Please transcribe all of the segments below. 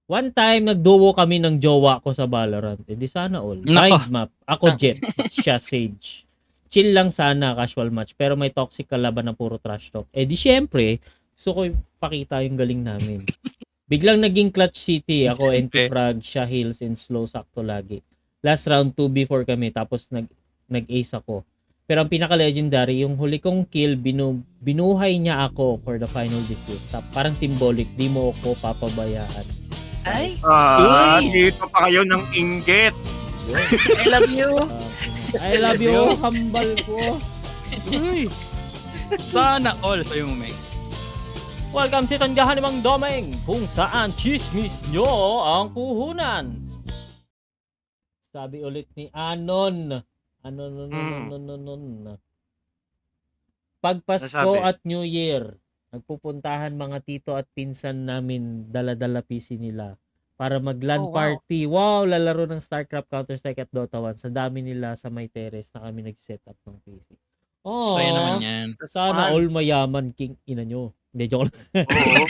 One time, nagduo kami ng jowa ko sa Valorant. Eh, di sana all. Nako. Mind map. Ako Jet. Siya Sage. Chill lang sana, casual match. Pero may toxic kalaban na puro trash talk. Eh, di syempre, gusto ko ipakita yung galing namin. Biglang naging clutch city. Ako, NT Eh, Frag, siya heals and slow sakto lagi. Last round 2v4 kami. Tapos nag-ace ako. Pero ang pinaka-legendary, yung huli kong kill, binuhay niya ako for the final defuse. Parang symbolic, di mo ako papabayaan. Ay, Uy! Dito pa kayo ng inggit. I love you. I love you, hambal ko. Uy! Sana all sa'yo, May. Welcome sa Tanggahan ng Domeng, kung saan chismis nyo ang puhunan. Sabi ulit ni Anon. Anon. Pag Pasko Nasabi. at New Year, nagpupuntahan mga tito at pinsan namin, dala-dala PC nila para mag-LAN Oh, wow. party. Wow, lalaro ng StarCraft, Counter-Strike at Dota 1. Sa dami nila sa may terrace na kami nag-set up ng PC. Oh, Saya naman yan. sana fun. all mayaman king ina nyo. Hindi, joke lang. Oo.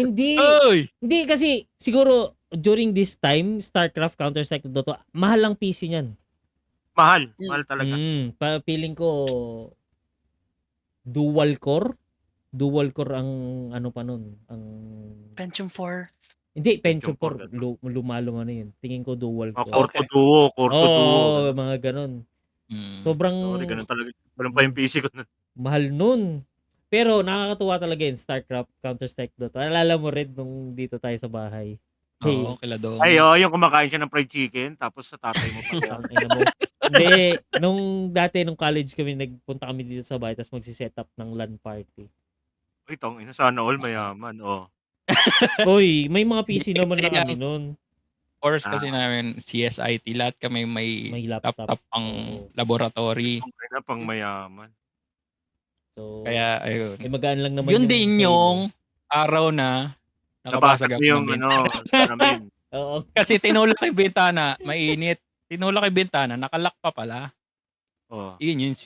Hindi. Uy! Hindi kasi siguro during this time, StarCraft, Counter-Strike, Dota, mahal ang PC niyan. Mahal talaga. Feeling ko dual core ang ano pa nun, ang Pentium 4. hindi Pentium Pentium 4 lumalo na yun. Tingin ko dual core. Corto duo, Oo, ganun. mga ganun. Mm. Sobrang Sorry, ganun talaga. Ganun pa yung PC ko nun. mahal nun. Pero nakakatuwa talaga yun, StarCraft, Counter-Strike, Dota. Alala mo rin nung dito tayo sa bahay. Hey, Oo, kila Dom. Ay, yung kumakain siya ng fried chicken, tapos sa tatay mo pa yan. ang ina mo. Hindi, nung college kami, nagpunta kami dito sa bahay, tapos magsiset up ng LAN party. Uy, ina, sana all mayaman. Oh. Uy, may mga PC Kasi naman na lang, kami nun. course kasi namin, CSIT, lahat kami may laptop. ang Oo. laboratory. Okay na, pang mayaman. So, Kaya, ayun. magaan lang naman Yun yung din Halo. yung araw na nakabasag Nabasag ako mo yung ng bintana. salamin. Oo. Kasi tinulak yung bintana, mainit. Tinulak yung bintana, nakalak pa pala. Oh. Yun,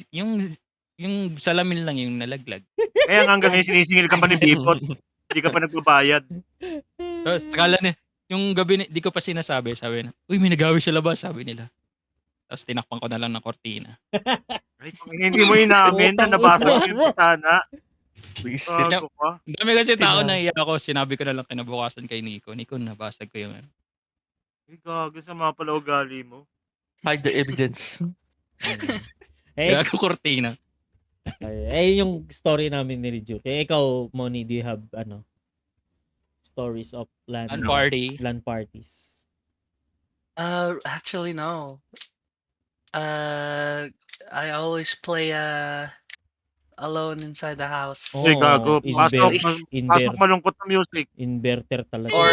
yung salamin lang yung nalaglag. Kaya hanggang ngayon sinisingil ka pa ni Bipot. Hindi ka pa nagbabayad. Tapos, akala niya, yung gabi, di ko pa sinasabi, sabi na, uy, may nagawi sa labas, sabi nila. Tapos tinakpan ko na lang ng kortina. Ay, hindi mo inamin na nabasag yung bintana. Visit. Bago ka. Ang dami kasi tao na iyak ako, sinabi ko na lang kinabukasan kay Nico. Nico, nabasag ko yung ano. Ay, gago sa mga pala ugali mo. Hide the evidence. Gago kortina. Yung story namin ni Riju. Kaya ikaw, Moni, do you have stories of LAN parties? Actually, no. I always play alone inside the house. Ay, gago. Pasok malungkot na music. Inverter talaga. Or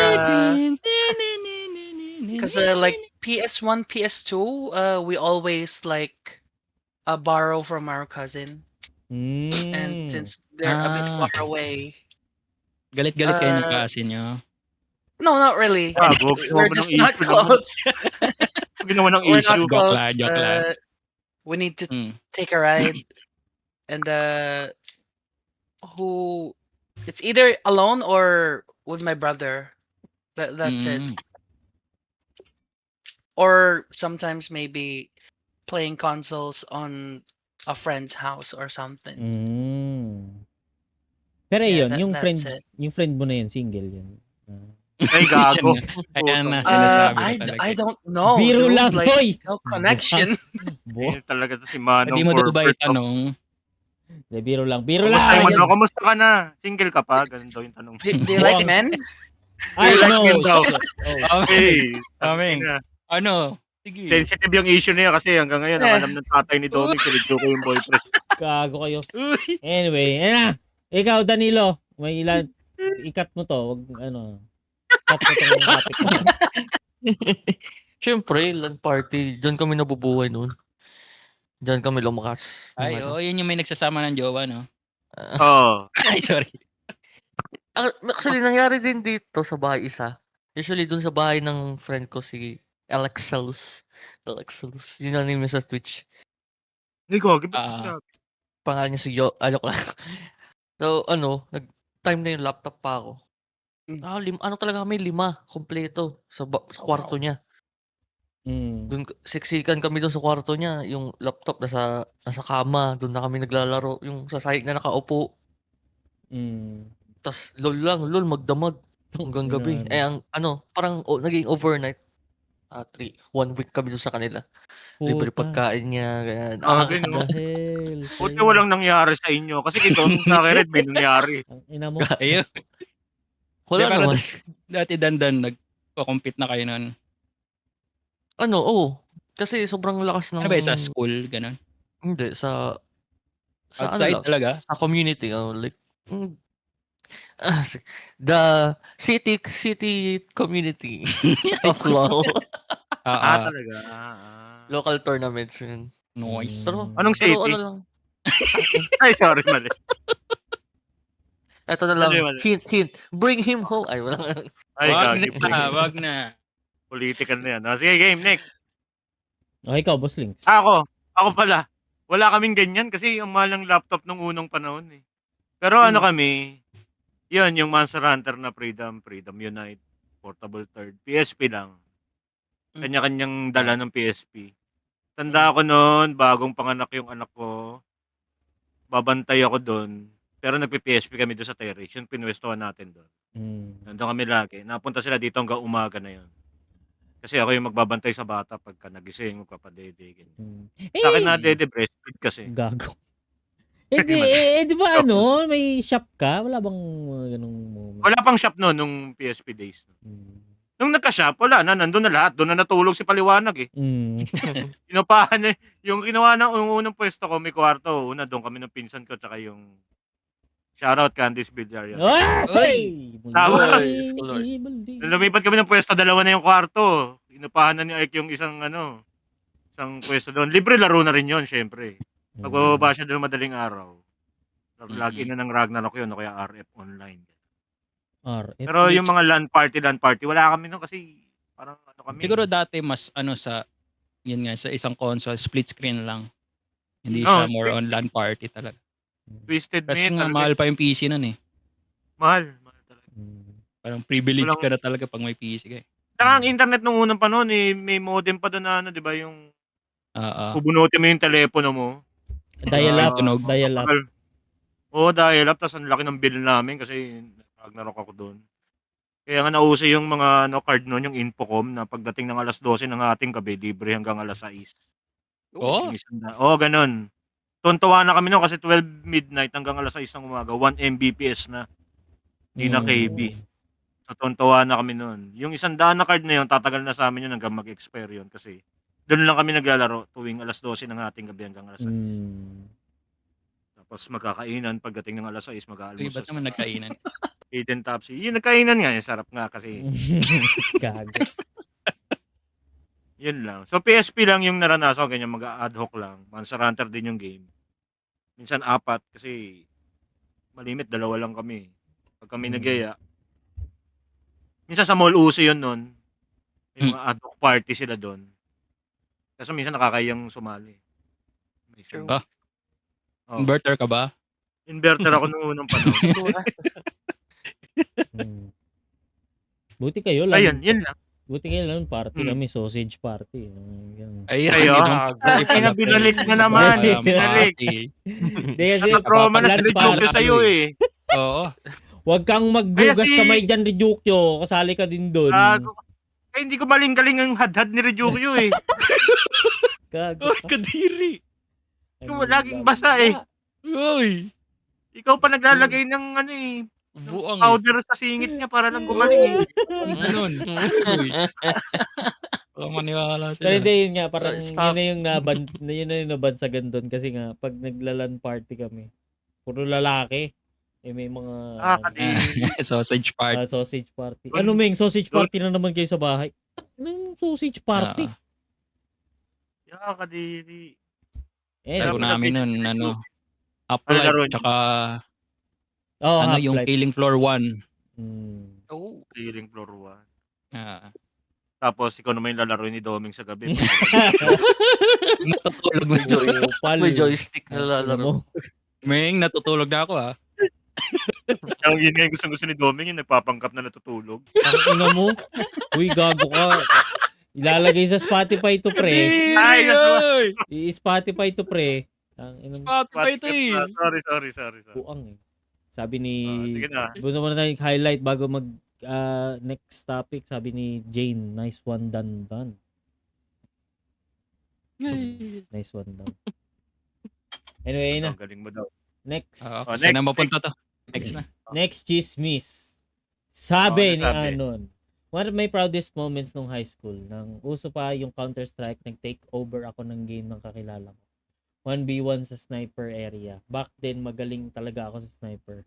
because like PS1, PS2, we always like borrow from our cousin. And since they're a bit far away. Galit-galit kayo ng klase nyo. No, not really. Gago, We're just not close. Ginawa ng We're issue. not close. Joke lang. We need to take a ride. And it's either alone or with my brother. That's it. Or sometimes maybe playing consoles on a friend's house or something. Pero yun, yung friend mo na yun, single yun. Ay, gago. Ayan na, sinasabi ko talaga. I don't know. Biro dude. lang, like, boy! No connection. Yun talaga to si Manong. Hindi mo dito ba itanong? Biro lang. Kamusta ka na? Single ka pa? Ganun daw yung tanong. Do you like men? Ay, no. Aming. Ano? Sige. Sensitive yung issue niya kasi hanggang ngayon ang alam ng tatay ni Dominic, sinigdo ko yung boyfriend. Gago kayo. Anyway, ikaw, Danilo, may ilan, ikat mo to. Wag, cut mo tong topic mo. Siyempre, LAN party. Diyan kami nabubuhay noon. Diyan kami lumakas. Ay, yun yung may nagsasama ng jowa, no? Ay, sorry. Actually, nangyari din dito sa bahay isa. Usually, dun sa bahay ng friend ko, si Alexalus. Yun ang name niya sa Twitch. Hindi ko, pangalan niya si Alok lang. So, nag-time na yung laptop pa ako. Ano talaga kami, 5 kumpleto sa kwarto niya. Dun siksikan kami dun sa kwarto niya, yung laptop nasa kama, dun na kami naglalaro, yung sa sahig na nakaupo. Tas LOL magdamag hanggang gabi. Ang parang naging overnight. 1 week kami dun sa kanila. Libre pagkain niya, ganyan. Grabe, no? Dahil Buti sa'yo. walang nangyari sa inyo. Kasi kay Doming sa akin, Red, may nangyari. Ang ina mo. Ayun. Wala Pero naman. Dati dandan, nagko-compete na kayo nun. Oo. Kasi sobrang lakas ng... Ano ba yun, sa school, ganun? Hindi, sa Outside lang, talaga? sa community. The city community of LOL. Talaga. Local tournaments yun. Noise. Anong city? lang. Ay, sorry, mali. Ito na lang. Mali. Hint. Bring him home. Ay, wala. Ay, Wag na. political na yan. Sige, game, next. Okay, ikaw, Boss Links. Ako pala. Wala kaming ganyan kasi ang mahal ng laptop nung unang panahon eh. Pero kami, yun, yung Monster Hunter na Freedom Unite, Portable Third, PSP lang. Kanya-kanyang dala ng PSP. Tanda ko noon, bagong panganak yung anak ko, babantay ako doon. Pero nagpi-PSP kami doon sa terrace, yung pinwestuhan natin doon. Nandun kami lagi. Napunta sila dito hanggang umaga na yun. Kasi ako yung magbabantay sa bata pagka nagising, magpapadede. Sa akin na dede breastfeed kasi. Gago. Hindi, di ba may shop ka? Wala bang ganung moment? Wala pang shop noon nung PSP days. Nung nagka-shop, wala na, nandun na lahat. Doon na natulog si Paliwanag eh. Inupahan yung ginawa ng unang pwesto ko, may kwarto. Una, doon kami ng pinsan ko, tsaka yung shoutout Candice Villarreal. Tapos, nung lumipat kami ng pwesto, 2 na yung kwarto. Inupahan na ni Ark yung isang pwesto doon. Libre laro na rin yun, syempre. Pagbababa siya doon madaling araw. Login na ng Ragnarok yun, o kaya RF online. RF? Pero yung mga LAN party, wala kami nun kasi parang kami. Siguro dati mas yun nga, sa isang console, split screen lang. Hindi siya more on LAN party talaga. Twisted Kasi Metal. nga mahal pa yung PC nun eh. Mahal talaga. Parang privilege ka na talaga pag may PC ka eh. Saka ang internet nung unang panahon may modem pa doon na di ba yung bubunutin mo yung telepono mo. Dial-up. Oo, dial-up. Tapos ang laki ng bill namin kasi Ragnarok ako doon. Kaya nga nauso yung mga card noon, yung Infocom, na pagdating ng alas 12 ng ating gabi, libre hanggang alas 6. Ganun. Tuntuwa na kami noon kasi 12 midnight hanggang alas 6 ng umaga, 1 Mbps na. Hindi na KB. So, tuntuwa na kami noon. Yung 100 na card na yun, tatagal na sa amin yun hanggang mag-expire yun kasi doon lang kami naglalaro tuwing alas 12 ng ating gabi hanggang alas 6. Tapos magkakainan pagdating ng alas 6, mag-aalmusal. Ba't naman nagkainan? Hidden Topsy. Yung nagkainan nga, sarap nga kasi. Gago. Yun lang. So PSP lang yung naranasan ko, ganyan mag-ad hoc lang. Monster Hunter din yung game. Minsan 4 kasi malimit 2 lang kami. Pag kami nagyaya. Minsan sa mall uso yun nun. May mga ad hoc party sila doon. Kasi minsan nakakayang sumali. Inverter ka ba? Inverter ako nung unang panahon. Buti kayo lang. Ayun, yun lang. Buti kayo lang party kami, sausage party. Ayun, binalik na naman. Binalik. Nakaproma na si Rijukyo sa'yo eh. Oo. Huwag kang maggugas kamay dyan, Rijukyo. Kasali ka din doon. Hindi ko maling-galing ang hadhad ni Rijukyo eh. Gago. Kadiri. Laging basa eh. Uy. Ikaw pa naglalagay ng powder sa singit niya para lang gumaling eh. Ganun. Walang maniwala sila. Pero hindi, yun nga, parang yun na yung nabansagan doon kasi nga, pag naglalan party kami, puro lalaki. May mga sausage party. Sausage party. Ano Meng, sausage party na naman kayo sa bahay. Anong sausage party? Kadiri. Laro namin nun, Half-Life, tsaka yung Killing Floor 1. Killing Floor 1. Tapos ikaw naman yung lalaro ni Doming sa gabi. Natutulog may joystick na lalaro. Meng, natutulog na ako Ang yun nga yung gustong-gusto ni Doming, yung nagpapanggap na natutulog. Ang ina mo. Uy, gago ka. Ilalagay sa Spotify to pre. Ay, I-Spotify to pre. Ang ina mo. Spotify to eh. Sorry. Buang eh. Sabi ni... Sige na. Buno mo na highlight bago mag next topic. Sabi ni Jane, nice one done. Nice one done. Anyway na. Ang galing mo daw. Next. Kasi na mapunta to. Next na. Next chismis. Sabi ni sabi? Anon. One of my proudest moments nung high school, nang uso pa yung Counter-Strike, nag-take over ako ng game ng kakilala ko. 1v1 sa sniper area. Back then, magaling talaga ako sa sniper.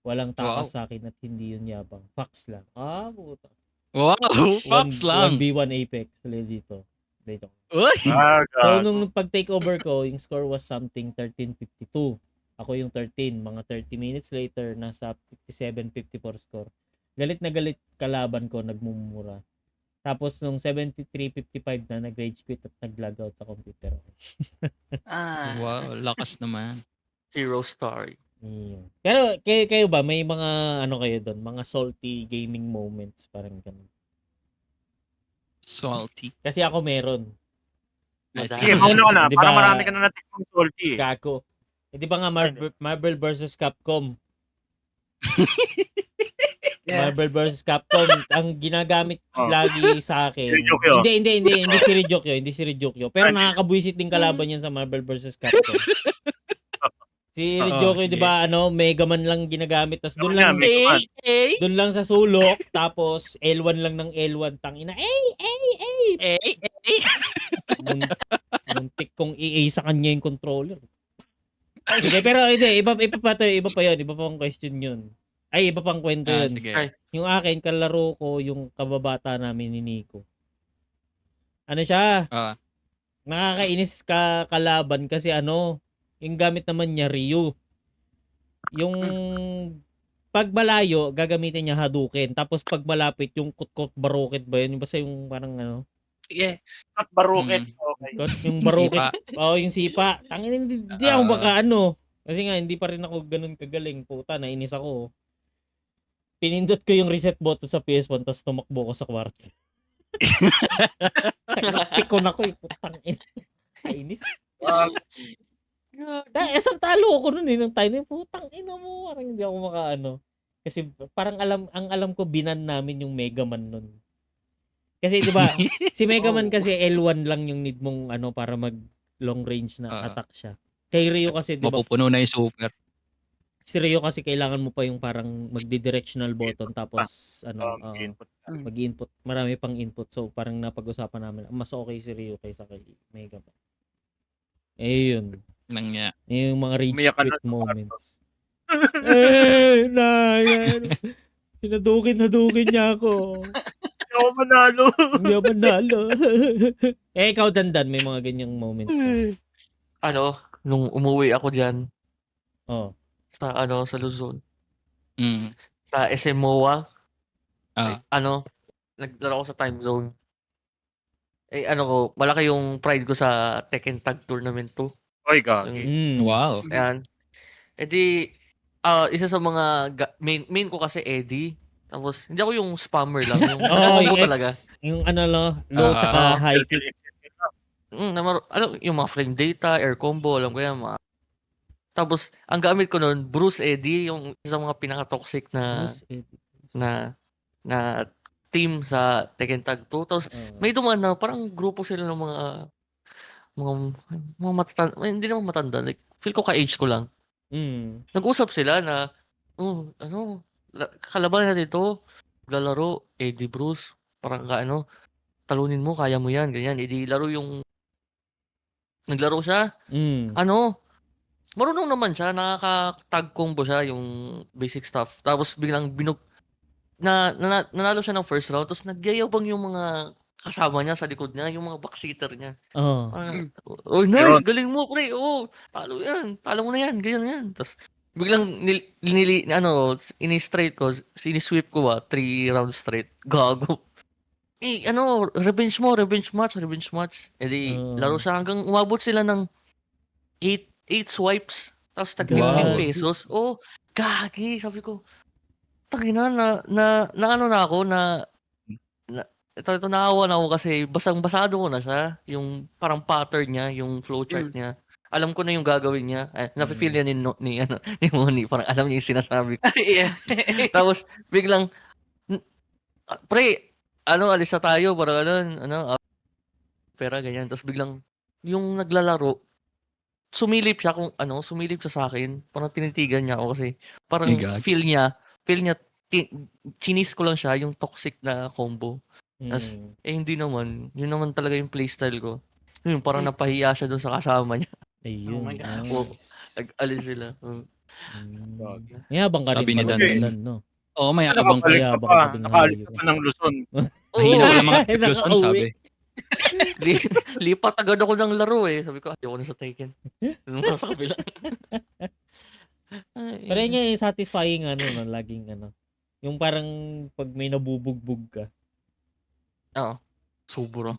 Walang takas sa akin at hindi yun yabang. Facts lang. Puta. Wow, Fox lang. 1v1 Apex. Dito. Uy! So, nung pag-take over ko, yung score was something 13-52. Ako yung 13. Mga 30 minutes later, nasa 57-54 score. Galit na galit kalaban ko, nagmumura. Tapos nung 73-55 na, nag-rage quit at nag-log out sa computer. Wow, lakas naman. Hero story. Yeah. Pero kayo ba, may mga ano kayo doon? Mga salty gaming moments, parang ganun. Salty. Kasi ako meron. Sige, mauna ka na. Di ba- Para marami ka na natikmang salty eh. Gago. Di ba nga Marvel versus Capcom? Yeah. Marvel vs. Capcom, ang ginagamit lagi sa akin. Ryukyo. Hindi si Ryukyo. Pero nakakabwisit din kalaban yan sa Marvel vs. Capcom. Si Ryukyo, sige. 'di ba, Mega Man lang ginagamit, tas doon lang Eh. doon lang sa sulok, tapos L1 lang ng L1 tangina. Muntik kong i-A sa kanya yung controller. Hindi, pero hindi, iba pa yun, iba pang question yun. Ay, iba pang kwento yun. Sige. Yung akin, kalaro ko, yung kababata namin ni Nico. Ano siya? Nakakainis kalaban kasi yung gamit naman niya, Ryu. Yung pag malayo, gagamitin niya Hadouken. Tapos pag malapit, yung kutkot baroket ba yun? Basta yung parang Yeah. At baruket. Okay. yung baroket. Yung sipa. Tangin, hindi ako baka Kasi nga, hindi pa rin ako ganun kagaling. Puta, nainis ako. Pinindot ko yung reset button sa PS1 tapos tumakbo ko sa kwarto. Pikon ako putang ina. Kainis. Asar talo ako nun nung time na putang ina mo. Parang hindi ako Kasi parang alam ko binan namin yung Mega Man nun. Kasi 'di ba, si Mega Man kasi L1 lang yung need mong para mag long range na attack siya. Kay Ryu kasi 'di ba? Mapupuno na yung super. Si Ryu kasi kailangan mo pa yung parang magdi-directional button tapos mag-input. Marami pang input. So parang napag-usapan namin mas okay si Ryu kaysa kay Mega Man. Yun. Nangya. Yung mga rage Umiyak ka quit na. moments. Nadugin niya ako. Hindi ako manalo. Hindi ako manalo. Ikaw Dandan, may mga ganyang moments ka. Nung umuwi ako dyan, sa Luzon, sa SM MOA, naglaro ako sa time zone. Malaki yung pride ko sa Tekken Tag Tournament 2. Oy, gagi. Wow. Ayan. Isa sa mga main ko kasi Eddie. Tapos, hindi ako yung spammer lang. Yung yung talaga. Yung low tsaka high kick. Yung mga frame data, air combo, alam ko yan. Tapos, ang gamit ko nun, Bruce Eddie, yung isa sa mga pinaka-toxic na team sa Tekken Tag 2. Tapos, may dumaan na, parang grupo sila ng mga matatanda, hindi naman matanda. Like, feel ko ka-age ko lang. Nag-usap sila na, kalaban natin ito, lalaro, Eddie Bruce, parang talunin mo, kaya mo yan, ganyan. Naglaro siya, marunong naman siya, nakaka-tag combo siya, yung basic stuff. Tapos biglang nanalo siya ng first round, tapos nagyayabang yung mga kasama niya sa likod niya, yung mga backseater niya. Nice, galing mo, pre. Talo yan. Talo mo na yan, ganyan yan. Tapos biglang ini-straight ko, sinisweep ko 3 rounds straight. Gago. Revenge match. Laro siya hanggang umabot sila ng 8 swipes. Tapos tag 15 pesos. Gagi, sabi ko, tangina na ano na ako ito naawa na ako kasi basang-basado ko na siya, yung parang pattern niya, yung flowchart niya. Alam ko na yung gagawin niya. Nafe-feel niya ni ano ni Moni, parang alam niya yung sinasabi ko. Yeah. Tapos biglang pre, alis na tayo parang pera ganyan. Tapos biglang yung naglalaro, sumilip siya sa akin. Parang tinitigan niya ako kasi parang Ay, gagi. feel niya chinis ko lang siya yung toxic na combo. Tas, hindi naman. Yun naman talaga yung playstyle ko. Yun, parang napahiya siya doon sa kasama niya. Ayun. Oh my God. Nice. Nag-alis sila. Mayabang ka rin Sabi ni pala, Dan. Dan, no? Oo, mayabang ka. Nakabalik ka Mayabang pa. ka ding Nakaalis hayop. ka pa ng Luzon. Mahina Oo. pala mga taga Luzon, Nakauwi. sabi. Lipat agad ako ng laro eh. Sabi ko, ayoko na sa Tekken. Doon ako sa kabila. Pero yun yung satisfying no, laging yung parang pag may nabubugbog ka. Oo. Sobra.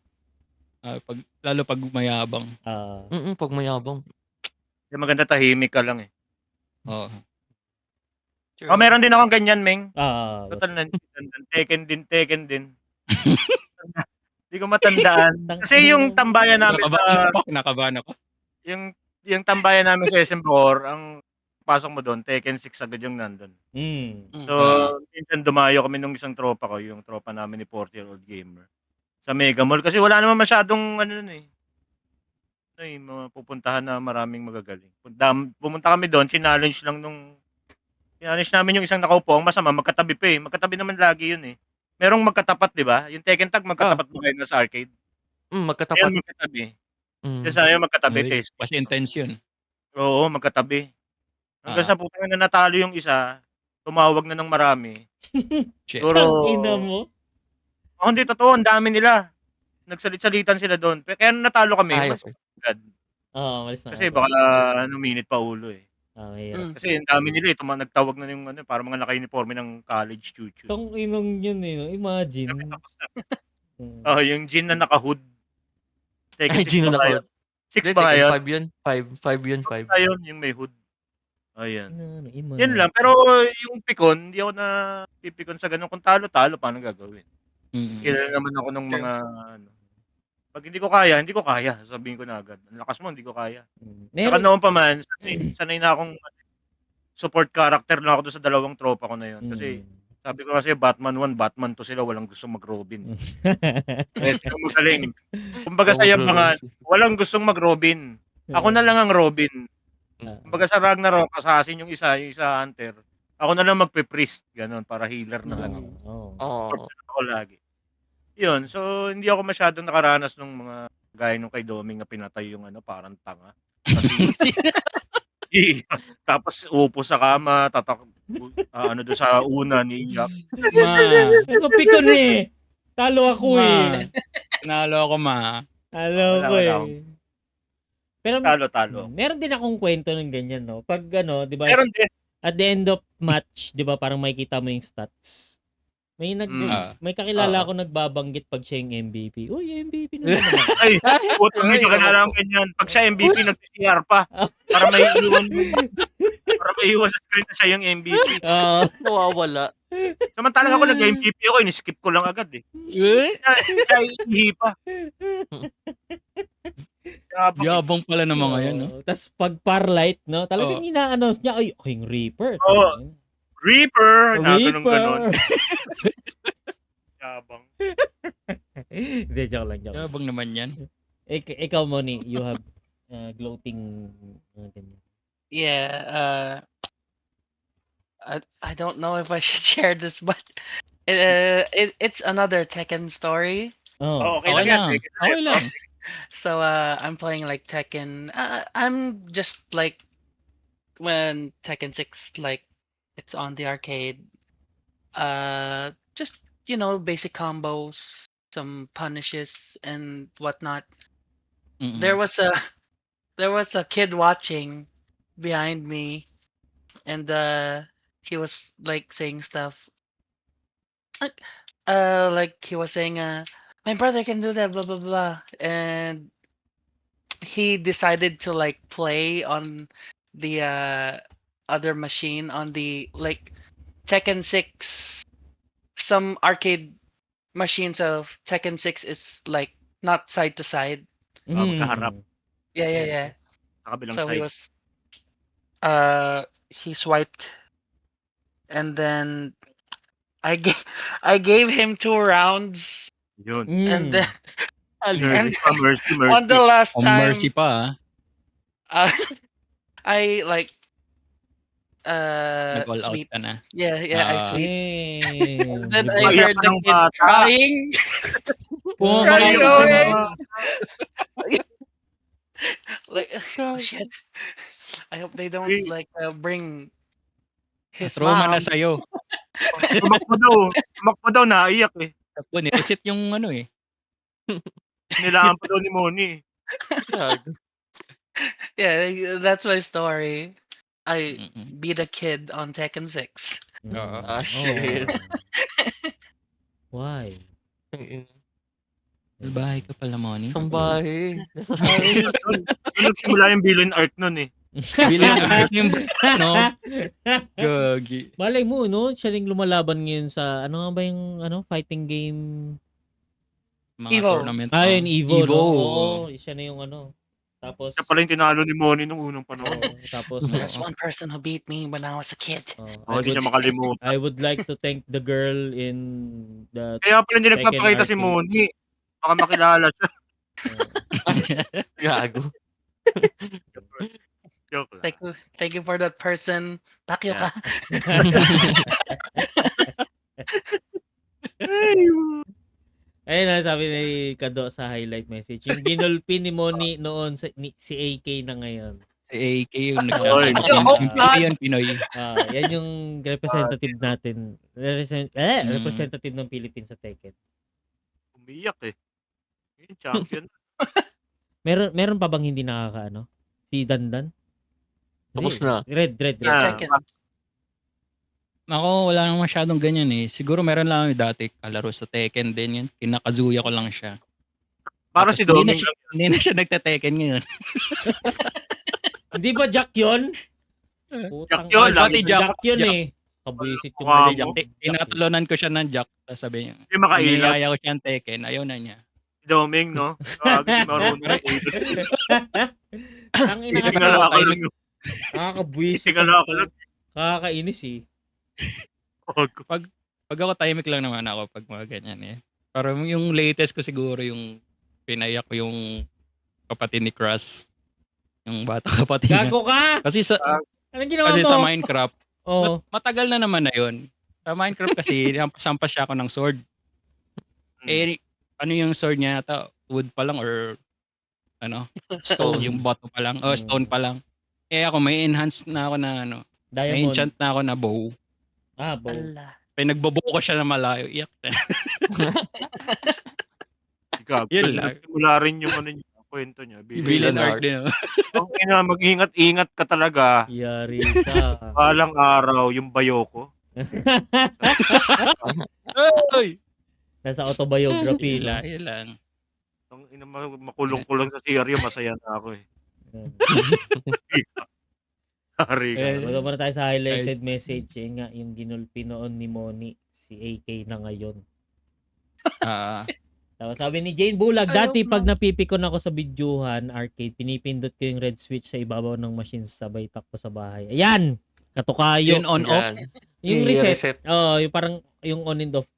Lalo pag mayabang. Pag mayabang. Yung maganda tahimik ka lang eh. Oo. True. Meron din akong ganyan, Meng. Ah, Total na Tekken din. Hindi ko matandaan. Kasi yung tambayan namin Nakabahan ako. yung tambayan namin sa SM Bor, ang pasok mo doon, Tekken 6 agad yung nandun. So, minsan dumayo kami nung isang tropa ko, yung tropa namin ni 40-year-old gamer. Sa Mega Mall. Kasi wala naman masyadong pupuntahan na maraming magagaling. Pumunta kami doon, challenge namin yung isang nakaupo. Ang masama, magkatabi pa eh. Magkatabi naman lagi yun eh. Merong magkatapat, di ba? Yung Tekken Tag, magkatapat ba kayo sa arcade? Magkatapat. Ayun, magkatabi. Kasi ayaw magkatabi, test. Mas intense yun. Oo, magkatabi. Hanggang sa putang na natalo yung isa, tumawag na ng marami. Shit. Siguro, ina mo. hindi, totoo, ang dami nila. Nagsalit-salitan sila doon. Kaya nung natalo kami, mas agad. Malis na. Kasi baka minute pa ulo eh. Mahirap. Kasi ang dami nila nagtawag na yung para mga naka-uniforme ng college chuchu. Tong inong yun no? Imagine. Yung Jin na naka-hood. Tekken 6 Jin na ba kayo? naka-hood. 6 ba kayo? 5 yun. 5 yun. Ayun, yung may hood. Ayan. Imagine. Yun lang. Pero yung pikon, hindi ako na pipikon sa ganun. Kung talo-talo, paano gagawin? Kilala naman ako ng mga pag hindi ko kaya. Sabihin ko na agad. Ang lakas mo, hindi ko kaya. Saka noon pa man, sanay na akong support character na ako doon sa dalawang tropa ko na yun. Kasi sabi ko kasi Batman 1, Batman 2 sila, walang gustong mag-Robin. Sila magaling. Kumbaga sa yabangan, walang gustong mag-Robin. Ako na lang ang Robin. Kumbaga sa Ragnarok, assassin yung isa hunter. Ako na lang magpe-priest, ganun, para healer na lang ako. Support na ako lagi. Yun, so hindi ako masyadong nakaranas ng mga gaya nung kay Doming na pinatay yung parang tanga. Kasi tapos upo sa kama, doon sa unan, iiyak. Pikon eh. Talo ako eh. Tinalo ako Talo ko eh. Pero talo. Meron din akong kwento ng ganyan, no? Pag di ba? Meron din. At the end of match, di ba, parang makikita mo yung stats. May kakilala ako nagbabanggit pag siya yung MVP. Uy, MVP naman. Ay, putang ina, kanala ang ganyan. Pag siya MVP, nag-CR pa. Para may iwan sa screen na siya yung MVP. Nawawala. Samantalang ako nag-MVP ako, in-skip ko lang agad eh. Siya ihi pa. Yabang pala ng mga yan, no? Tapos pag Parlight, no? Talagang ina-announce niya, ay, King Reaper. Reaper! Ganun. Yabang. Hindi, joke lang. Yabang naman yan. Ikaw, Moni, you have gloating ganyan. Yeah, I don't know if I should share this, but it's another Tekken story. Okay lang. So I'm playing like Tekken. I'm just like when Tekken 6 like it's on the arcade. Just basic combos, some punishes and whatnot. There was a kid watching behind me, and he was like saying stuff like he was saying my brother can do that, blah blah blah, and he decided to like play on the other machine on the like Tekken 6. Some arcade machines of Tekken 6 is like not side to side. magkaharap. Yeah. Sa kabilang So he side. was he swiped, and then I gave him 2 rounds, Yun. and then Mercy and pa, mercy, on the mercy. last Oh, time mercy pa, uh, I like nag-all out sweep. ka na. Yeah, I Ah. sweep. Damn. And then I Maiyak heard ka the ng kid bata. crying. Pumapaiyak Running ka away. na. Like, oh shit. I hope they don't Uy. like bring his Trauma na mom. sa'yo. Tumakbo daw, naiyak eh. Takbo, nireset yung ano eh. Nilaan pa daw ni Moni. Yeah, that's my story. I Mm-mm. beat a kid on Tekken 6. Oo. Shit. Why? Bahay ka pala, Moni. Isang bahay. Doon nagsimula yung villain art nun eh. Billion art yung no? Gagi. Malay mo, no? Siya rin lumalaban ngayon sa, ano nga ba yung fighting game? Mga Evo. tournament. Yun, Evo, Evo. no? Oo, siya na yung Tapos, Siya pala yung tinalo ni Moni nung unang panahon. tapos, There's one person who beat me when I was a kid. Hindi siya makalimutan. I would like to thank the girl in the Kaya pala hindi Tekken nagpapakita si arcade. Moni. Baka makilala siya. Gago. Joke lang. Thank you for that person. Takyo ka. Ayun na, sabi ni Kado sa highlight message. Yung ginulpi ni Moni noon si AK na ngayon. Si AK yung Oy. nagkakaroon. Pinoy. Yan yung representative natin. Representative ng Philippines sa Tekken. Umiyak eh. Yung champion. Meron pa bang hindi nakakaano? Si Dandan? Tapos na. Red. Tekken. Ako, wala nang masyadong ganyan eh. Siguro meron lang yung dati kalaro sa Tekken din yun. Kinakazuya ko lang siya. Para Tapos si Doming Hindi na siya nagte-Tekken ngayon. Hindi ba Jack yun? Jack yun, Pati Jack. Jack yun eh. Kabuisit yung Wow. Jack. Tinatalonan ko siya ng Jack. Tapos sabi niya, Hindi makailat. iniyaya ko siya ng Tekken. Ayaw na niya. Doming, no? Grabe si marunong. Ang ina kasi. Tingala ka lang. Nakakabuisit. Tingala ka lang. Kakainis eh. Pag ako tahimik lang naman ako pag mga ganyan eh. Pero yung latest ko siguro yung pinayak ko yung kapatid ni Crush. Yung bata kapatid niya. Gago ka! Kasi sa Anong ginawa kasi mo? sa Minecraft, Oh. matagal na naman na yun. Sa Minecraft kasi sampas siya ako ng sword. Eh ano yung sword niya ata? Wood pa lang or ano? Stone, yung bottom pa lang. Oh, stone pa lang. Eh ako may enhance na ako na ano. May Diamond. enchant na ako na bow. Bow. Ala. Pinagbobo ko siya na malayo. Iyak na. Yun lang. Simula rin yung ano niya, kwento niya. Villain art din. Mag-ingat-ingat ka talaga. Yari ka. Balang araw, yung bayoko. Oy! Nasa autobiography. Yun lang. Makulong ko lang sa serye, masaya na ako eh. Hari ka. Bago muna tayo sa highlighted message. Yun nga, yung ginulpi noon ni Moni, si AK na ngayon. Tapos sabi ni Jane Bulag, dati pag napipikon ako sa bidyuhan, arcade, pinipindot ko yung red switch sa ibabaw ng machine sabay takbo sa bahay. Ayan! Katukayo. Yun on-off. Yung reset. Yung parang yung on and off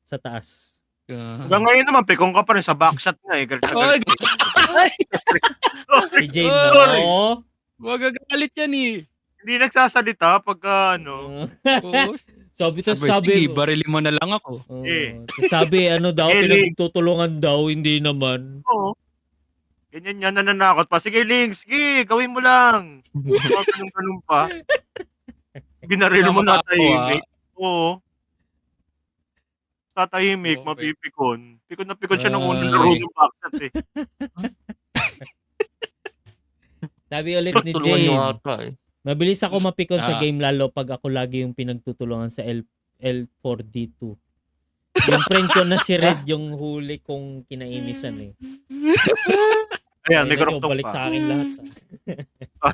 sa taas. Hanggang ngayon naman, pikong ka pa rin sa backshot nga eh. Oy! Si Jane Sorry. na. Magagalit yan eh. Hindi nagsasalita pagka ano. Oo. Sabi, Sige, barili mo na lang ako. Sabi, daw, pinagtutulungan daw, hindi naman. Oo. Ganyan yan, nananakot pa. Sige, Link, sige, gawin mo lang. Ganun pa. Binaril mo na tahimik. Oo. Tatahimik, Okay. mapipikon. Pikon na pikon siya ng unang laro ng backshot eh. Sabi ulit ni Tulungan nyo Jane, ata eh. mabilis ako mapikon sa Ah. game lalo pag ako lagi yung pinagtutulungan sa L4D2. Yung friend ko na si Red yung huli kong kinainisan eh. Ayan, may Kailan nyo, karugtong balik pa. sa akin lahat.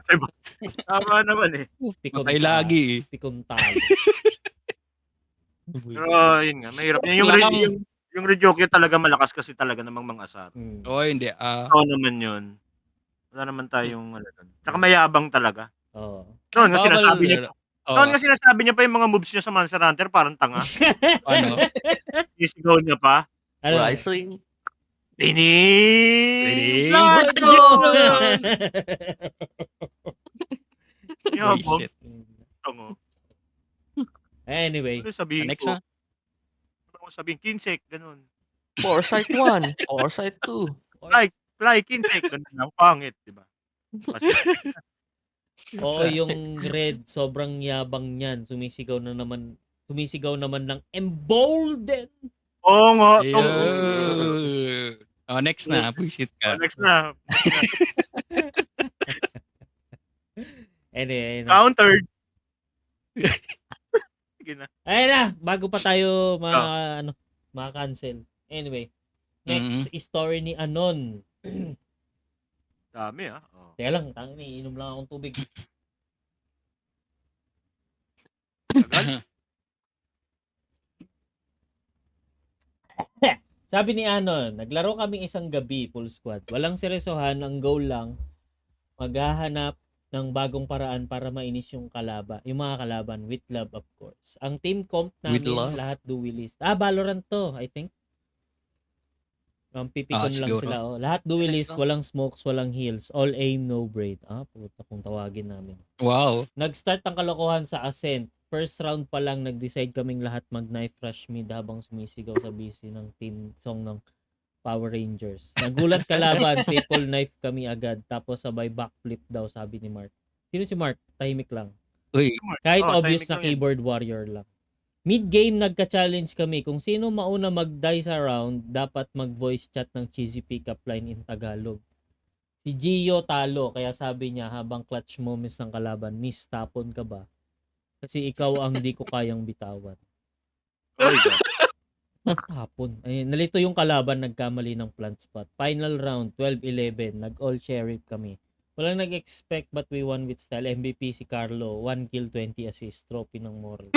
Diba? Tama naman eh. Patay lagi eh. Pikon talo. Pero yun nga, mahirap yan. Yung Ryukyu talaga malakas kasi talaga namang mga asar. Oo, hindi. Oo naman yun. Wala naman tayong ano doon. Tsaka mayabang talaga. Oo. Noon nga sinasabi niya, Oo. pa yung mga moves niya sa Monster Hunter parang tanga. Ano? Isigaw niya pa. Ano? Rising. Tining! Blood Dragon! Yabang. Buisit. Tango. Anyway. Ano sabihin Next ko? na. Ano ko sabihin? Kinsek, ganun. Foresight 1. Foresight 2. Fly, kinsek, ganun lang. Pangit, di ba? Kasi, Oo, yung red, sobrang yabang niyan. Sumisigaw naman ng embolden. oo nga. Ayun. Oh, next na. Buisit ka. Next na. Anyway, Countered. Sige na. ayun na, bago pa tayo maka-cancel. Anyway, next story ni Anon. Dami ah. Oh. Teka lang, iinom lang akong tubig. Sabi ni Anon, naglaro kami isang gabi, full squad. Walang seryosohan, ang goal lang, maghahanap ng bagong paraan para mainis yung mga kalaban with love of course. Ang team comp namin lahat duelist. Valorant to, I think. Pipikon lang siguro. sila. Lahat duelist, walang smokes, walang heals. All aim, no braid. Puta kung tawagin namin. Wow. Nag-start ang kalokohan sa Ascent. First round pa lang, nag-decide kaming lahat mag-knife rush mid habang sumisigaw sa BC ng team song ng Power Rangers. Nagulat kalaban, triple knife kami agad. Tapos sabay backflip daw, sabi ni Mark. Sino si Mark? Tahimik lang. Uy. Kahit obvious na keyboard warrior lang. Mid-game, nagka-challenge kami. Kung sino mauna mag-die sa round, dapat mag-voice chat ng cheesy pickup line in Tagalog. Si Gio talo, kaya sabi niya habang clutch moments ng kalaban, miss, tapon ka ba? Kasi ikaw ang di ko kayang bitawan. Tapon. Ay, nalito yung kalaban, nagkamali ng plant spot. Final round, 12-11, nag-all sheriff kami. Walang nag-expect but we won with style. MVP si Carlo, 1 kill, 20 assist, trophy ng moral.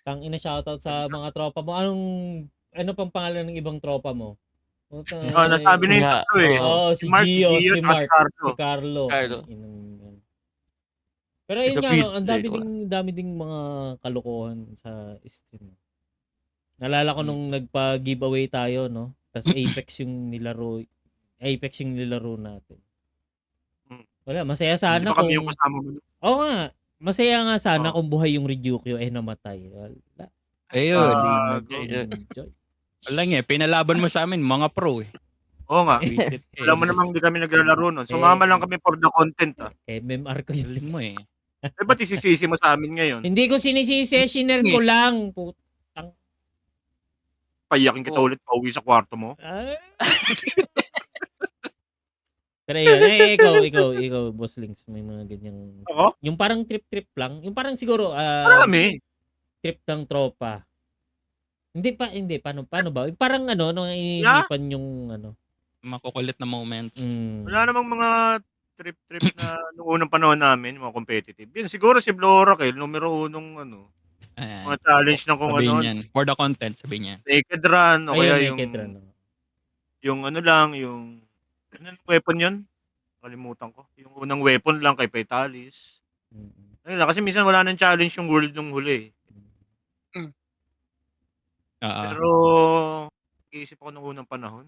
Tang ina, shoutout sa mga tropa mo. Ano pang pangalan ng ibang tropa mo? Nasabi na yung tatlo eh. Si Gio, si Mark, si Carlo. Pero yun nga, ang dami ding mga kalokohan sa stream. Nalala ko nung nagpa-giveaway tayo, no? Tas Apex yung nilaro natin. Wala, masaya sana kung yung kasama mo. Oo nga, masaya nga sana kung buhay yung Ryukyu namatay. Wala. Ayun. Nag-enjoy. Wala nga, pinalaban mo sa amin, mga pro eh. Oo nga. Alam mo namang hindi kami naglalaro nun. Sumama lang kami for the content MMR ko yun. Galing mo eh. Ba't isisisi mo sa amin ngayon? Hindi ko sinisisi, shiner ko lang. Putang. Payakin kita ulit pauwi sa kwarto mo. Pero yun, ikaw, Boss Links, may mga ganyang... Yung parang trip-trip lang. Yung parang siguro, marami. Trip ng tropa. Hindi. Paano ba? Yung parang nung iniisipan yung makukulit na moments. Wala namang mga trip na noong unang panahon namin, mga competitive. Yun, siguro si Blorakel, numero 1 mga challenge ng kung ano. For the content, sabihin niya. Naked Run, o kaya yung weapon yun? Kalimutan ko. Yung unang weapon lang kay Petalis. Kasi minsan wala nang challenge yung world nung huli. Pero, iisip ako nung unang panahon.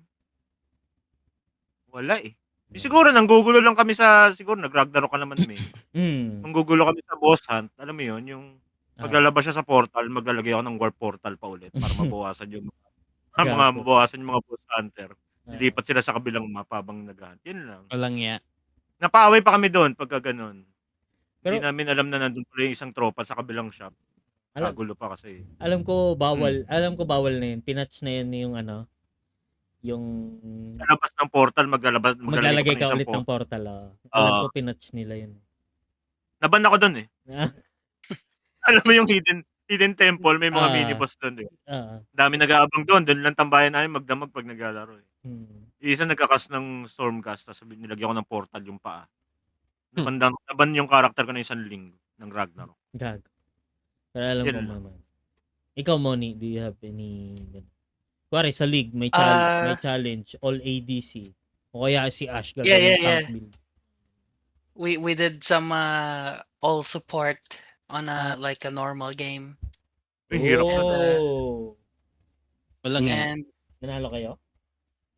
Wala eh. Siguro nanggugulo lang kami siguro nag-Ragnarok ka naman Nanggugulo kami sa boss hunt. Alam mo yun, yung maglalabas siya sa portal, maglalagay ako ng warp portal pa ulit para mabawasan yung mga boss hunter. Lilipat sila sa kabilang map habang nag-hunt. Yun lang. Walang ya. Napaaway pa kami doon pagka ganun. Hindi namin alam na nandun pala yung isang tropa sa kabilang shop. Kagulo pa kasi. Alam ko bawal na yun. Pinatch na yun yung yung sa labas ng portal maglalagay ka ulit ng portal. Alam ko pinatch nila yun. Naban ako doon eh. Alam mo yung Hidden Temple, may mga Ah. mini boss doon eh. Oo. Dami nag-aabang doon. Doon lang tambayan namin magdamag pag naglalaro eh. Isa nagkakas ng Stormcast, tapos nilagyan ko ng portal yung paa. Naban yung character ko na isang linggo ng Ragnarok. Gago. Pero alam ko Yun lang. mama. Ikaw, Moni, do you have any... Kuwari, sa league, may challenge, all ADC. O kaya si Ash gagawin tank build. We did some all support on like a normal game. Ang hirap na. Oh! Walang yan. And Nanalo kayo?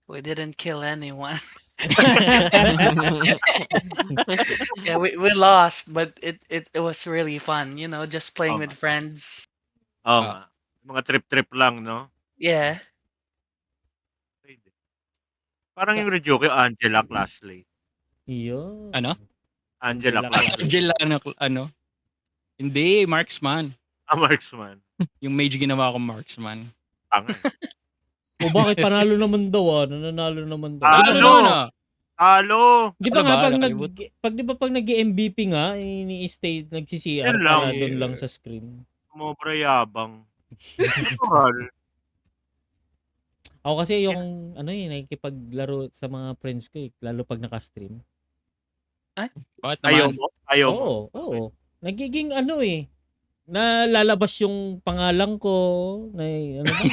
we didn't kill anyone. Yeah, we lost, but it was really fun, you know, just playing with friends. Oo nga. Mga trip-trip lang, no? Yeah. Parang yung Ryukyu, Angela Clashley. Iyo. Ano? Angela Clashley. Angela, ano? Hindi, Marksman. Marksman. Yung mage ginawa ko Marksman. Tanga. O bakit panalo naman daw nananalo naman daw. Halo! Di ba Ano nga ba? pag nag-MVP nga, ini-stay nagsi-CR Yun lang. para doon lang sa screen. Mobra yabang. Natural. Ako kasi yung nakikipaglaro sa mga friends ko lalo pag naka-stream. Bakit Ayaw naman? mo? Ayaw mo? Oo. Nagiging nalalabas yung pangalan ko na ano ba?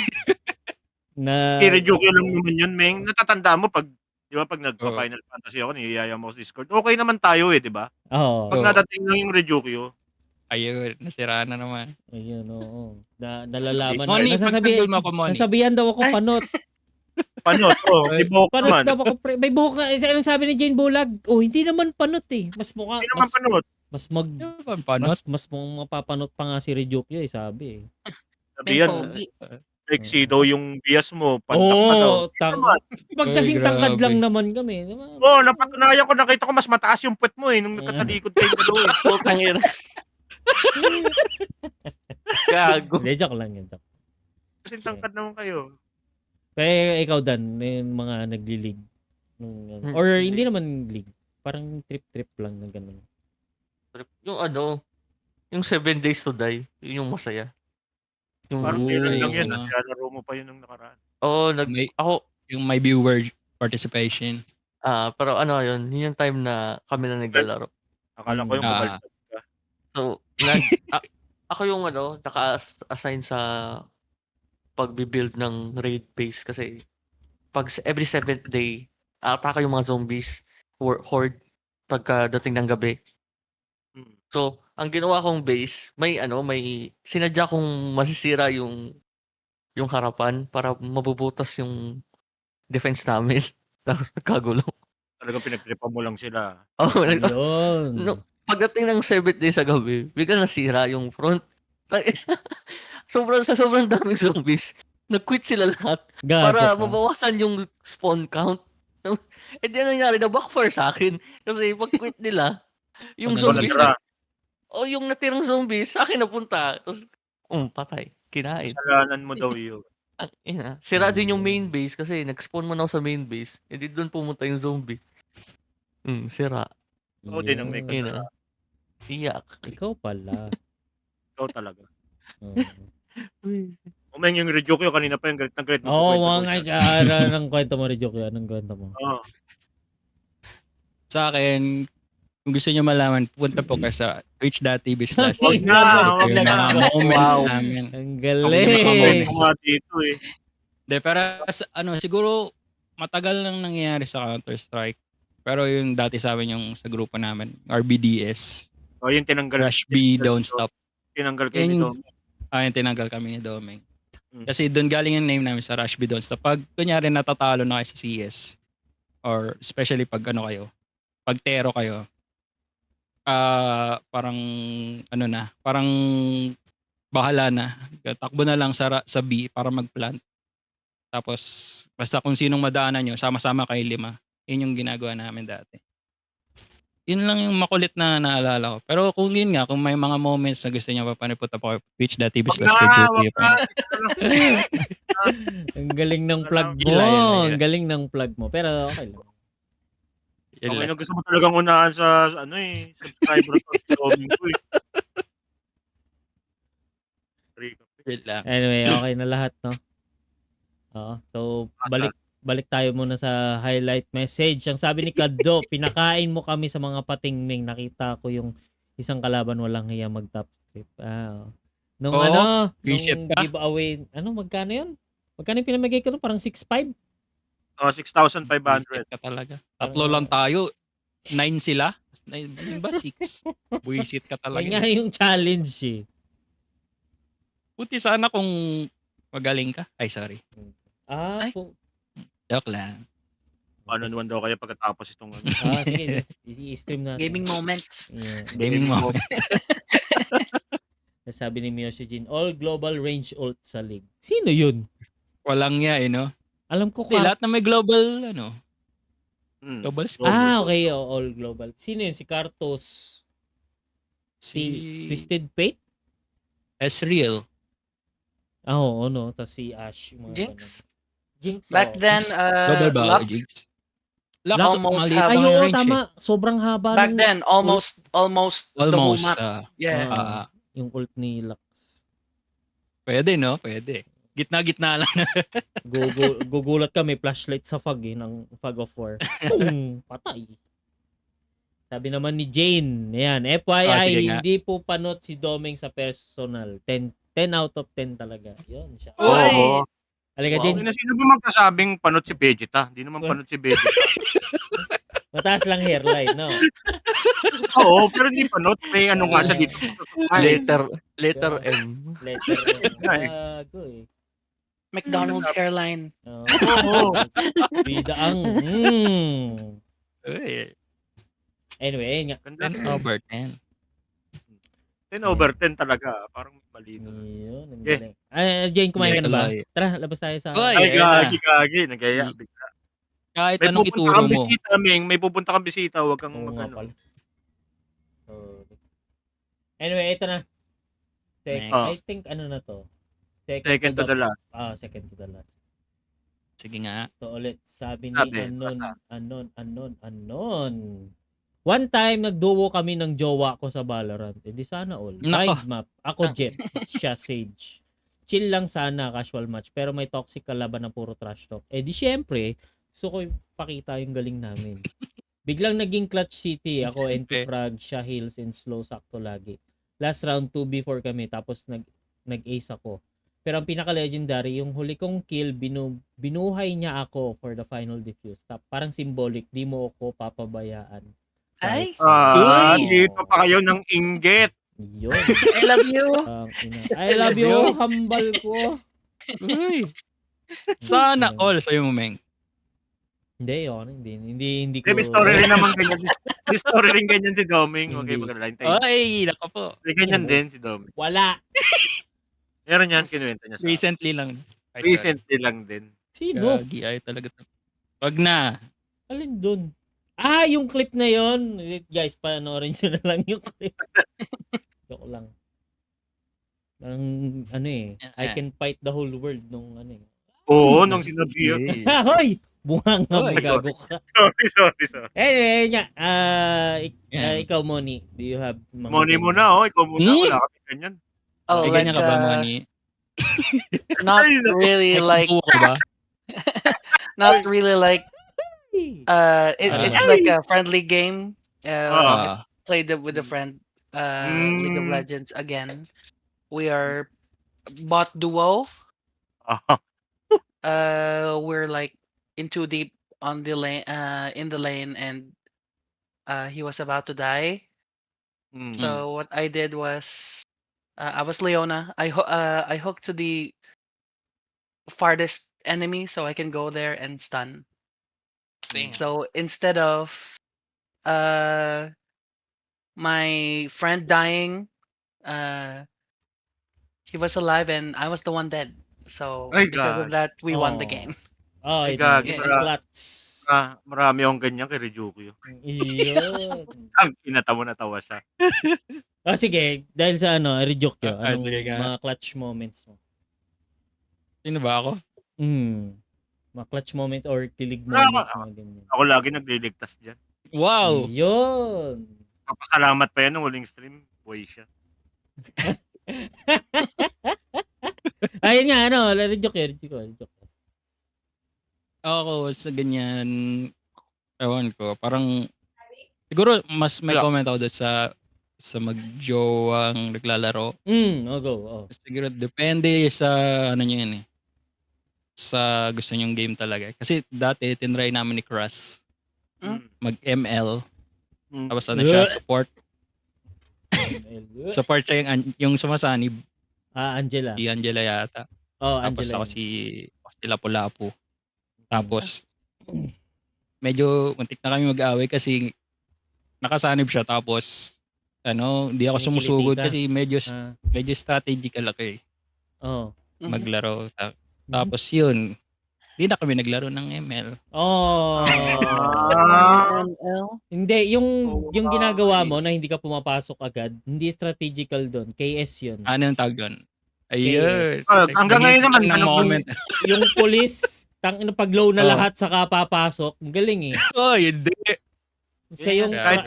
na Ryukyu lang naman yun, Meng. Natatanda mo pag, di ba, pag nagpa-Final Fantasy ako, niyayaya mo sa Discord. Okay naman tayo di ba? Oo. Pag nadating lang yung Ryukyu, Ayun, nasiraan na naman. Ayun, oo. Nalalaman. Moni, pagtanggol mo ako, Moni. Nasabihan daw ako panot. Panot, may buhok Panot naman. daw ako. May buhok nga. Anong sabi ni Jane Bulag? Oh, hindi naman panot eh. Mas mukha. Hindi naman panot. Mas mapapanot pa nga si Ryukyu sabi eh. Sabi yan, sexy daw yung bias mo. Pantak pa daw. Pag kasing tangkad lang naman kami. Napatunayan ko, nakita ko mas mataas yung puwet mo nung nakatalikod kayo dalawa. Putang ina. Gago. Joke lang yun. Kasi tangkad naman kayo. Kaya ikaw, Dan, yung mga nagli-league. Or hindi naman league. Parang trip-trip lang na gano'n. Yung yung 7 Days to Die, yun yung masaya. Parang kailan lang yan. Naglalaro mo pa yun nung nakaraan. Oo, yung my viewer participation. Pero yun yung time na kami na naglalaro. Akala ko yung mobile. So, ako yung naka-assign sa pagbi-build ng raid base kasi pag every 7th day, atake yung mga zombies horde pagkadating ng gabi. So, ang ginawa kong base, may sinadya kong masisira yung harapan para mabubutas yung defense namin. Tapos nagkagulo. Talagang pinagtripan mo lang sila. Yun. Pagdating ng 7th day sa gabi, bigla nasira yung front. sobrang daming zombies. Nag-quit sila lahat para mabawasan yung spawn count. Eh di nangyari na backfire sa akin. Kasi pag-quit nila, yung zombies yung natirang zombies sa akin napunta. Tapos, patay. Kinain. Kasalanan mo daw yun. Sira din yung main base kasi nag-spawn man ako sa main base. Eh di doon pumunta yung zombie. Sira. Oo din ang may kasalanan. Iyak. Ikaw pala. Ikaw talaga. Umeng yung Ryukyu kanina pa yung galit na galit. Anong kwento mo, Ryukyu? Anong kwento mo? Sa akin, kung gusto nyo malaman, punta po ka sa twitch.tv/ Wag na. moments namin. Ang galing. Pero siguro matagal nang nangyayari sa Counter-Strike. Pero yung dati sa amin yung sa grupo namin, RBDS. Yung tinanggal. Rush B, Don't Stop. Tinanggal kayo ni Domeng. Yung tinanggal kami ni Domeng. Kasi doon galing yung name namin sa Rush B, Don't Stop. Pag kunyari natatalo na kayo sa CS, or especially pag pag tero kayo, parang parang bahala na. Takbo na lang sa B para mag-plant. Tapos basta kung sinong madaanan nyo, sama-sama kayo 5. Yun yung ginagawa namin dati. Yun lang yung makulit na naalala ko. Pero kung may mga moments na gusto niya papanipunta po twitch.tv/. Ang galing ng plug mo. Ang galing ng plug mo. Pero okay lang. Okay, gusto mo talagang unahan sa subscriber ko. Recap. Wait lang. Anyway, okay na lahat, no? Oo. So, balik tayo muna sa highlight message. Ang sabi ni Kaddo, pinakain mo kami sa mga patingming. Nakita ko yung isang kalaban walang hiya mag-top strip. Nung Oo, nung reset ka. giveaway, magkano yun? Magkano yung pinamigay ko nun? Parang 6.5? Oh, 6,500. Buisit ka talaga. Tatlo lang tayo. 9 sila. 9 ba? 6. Buisit ka talaga. Yan nga yung challenge eh. Buti sana kung magaling ka. Ay, sorry. Ay. Joke lang. Ano naman daw kaya pagkatapos itong ano? Sige. I-stream natin. Gaming moments. Yeah. Gaming mo. Sabi ni Miyoshijin, all global range ult sa league. Sino yun? Walang niya no? Alam ko Lahat na may global, Hmm. global skill. okay. All global. Sino yun? Si Kartos. Si Twisted Fate? Ezreal. Oo, no. Tapos si Ash. Yung mga Jinx. ganun. Jinx. Back oo. then, Global ba? Lux. Jinx? Lux, almost maliit have- Ay, lang yung oo, range, tama. Sobrang haba. Back nung then, almost the whole Almost. map. Yeah. Yung ult ni Lux. Pwede, no? Pwede. Gitna-gitna lang. Gugulat ka, may flashlight sa fog ng Fog of War. Boom! Patay. Sabi naman ni Jane, ayan, FYI, sige nga. hindi po panot si Doming sa personal. 10 out of 10 talaga. Yun siya. Uy! Halika, Wow. Jane. Sino ba magkasabing panot si Vegeta? Hindi naman panot si Vegeta. Mataas lang hairline, no? Oo, pero hindi panot. May ano nga siya dito. Letter M. Letter M. Gago eh. McDonald's hairline. Oo. Bida ang. Uy, Anyway, ayun nga. 10 over 10. 10 over 10 talaga. Parang mali na. Yun, ang Yeah. galing. Jane, kumain ka na ba? Tuloy. Tara, labas tayo sa... Uy, Ay, ayun gagi. Nagaya. Bigla. Kahit May anong pupunta ituro kang mo. bisita, Ming. May pupunta kang bisita. Huwag kang Oo nga mag-ano. pala. So, anyway, ito na. Next. I think ano na to? Second to the last. Second to the last. Sige nga. So ulit, sabi ni Sabi, Anon. One time, nagduo kami ng jowa ko sa Valorant. Di sana all. Nako. Side map. Ako Jet. Siya Sage. Chill lang sana, casual match. Pero may toxic kalaban na puro trash talk. Di syempre, gusto ko ipakita yung galing namin. Biglang naging clutch city. Ako, NP Frag, siya heals and slow sakto lagi. Last round 2v4 kami. Tapos nag-ace ako. Pero ang pinaka-legendary, yung huli kong kill, binuhay niya ako for the final defuse. Parang symbolic, di mo ako papabayaan. Ay! Dito pa kayo ng inggit. Yun. I love you! I love you, hambal ko. Uy. Sana all sa'yo mo, Meng. Hindi ko. May story rin naman ganyan. May story rin ganyan si Doming. Okay, Hindi. magkalain tayo. Ay, nako po. May ganyan din si Doming. Wala. Meron yan, kinuwenta niya sa Recently lang. Ay, Recently lang din. Sino? Gagi, ay talaga. Wag na. Alin dun? Yung clip na yon. Guys, panoorin nyo na lang yung clip. Joke lang. Parang, I can fight the whole world nung Oo, nung sinabi yun. Hoy! Bunganga mo, Oy, gago ka. Sorry. Anyway, nga. Ikaw, Moni, do you have mga Money ganyan? muna, ikaw muna. Wala kami ganyan. Oh, May like, ganyan ka ba, Manny? not really like, Buo ka ba? not really like, it's like a friendly game. Played it with a friend. League of Legends again. We are bot duo. We're like in too deep on the lane, in the lane, and he was about to die. So what I did was, I was Leona. I hooked to the farthest enemy so I can go there and stun. So instead of my friend dying, he was alive and I was the one dead. So Ay, because of that, we won the Oh. game. Oh, Ay, ito. gagi. Clutch. Marami akong ganyan kay Ryukyu. Iyon. Ang natawa siya. Sige, dahil sa rejoke yun. Anong sige nga. mga clutch moments mo? Sino ba ako? Mga clutch moment or kilig moments, mga ganyan. Ako lagi nagliligtas dyan. Wow! Yun. Papasalamat pa yan ng huling stream. Buhay siya. Ayun nga, ano, joke yun. Ako sa ganyan, ewan ko, parang siguro mas may Wala. comment ako doon sa magjowang naglalaro. Go. Oh. Siguro depende sa ano niya yan eh. Sa gusto niyong game talaga. Kasi dati tinry namin ni Crush mag-ML. Mm. Tapos ano siya, support. Support siya yung sumasanib. Angela. Si Angela yata. Oh, Tapos Angela. ako si Lapu-Lapu. Tapos medyo muntik na kami mag-away kasi nakasanib siya. Tapos hindi ako Kinikiliti sumusugod ka? kasi medyo strategical ako eh. Oh. Maglaro. Tapos yun, di na kami naglaro ng ML. Oh. ML? Hindi, yung ginagawa mo na hindi ka pumapasok agad, hindi strategical doon. KS yun. Ano yung tawag doon? Ayun. KS. Hanggang ngayon naman, ng ganun moment. Yung police, pag low na Oh. lahat saka papasok, ang galing eh. Oh, hindi. Siya yung... Kahit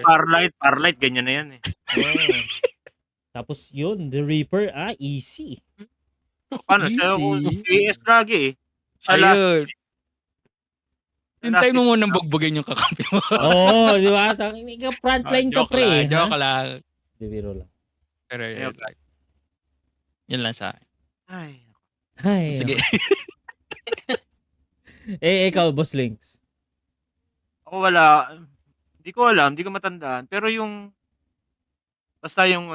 Parlight, ganyan na yan eh. Oh. Tapos yun, the Reaper, easy. Paano? Siya Easy. KS lagi eh. Siya last. Ayun. Hintay mo munang bugbugin yung kakampi mo. Oo, di ba? Frontline ka Joke pre. lang, joke lang. Di biro lang. Pero yun, Okay. yun lang sa akin. Ay. Ay, Sige. ikaw, Boss Links. Ako wala. Hindi ko alam, hindi ko matandaan. Pero basta yung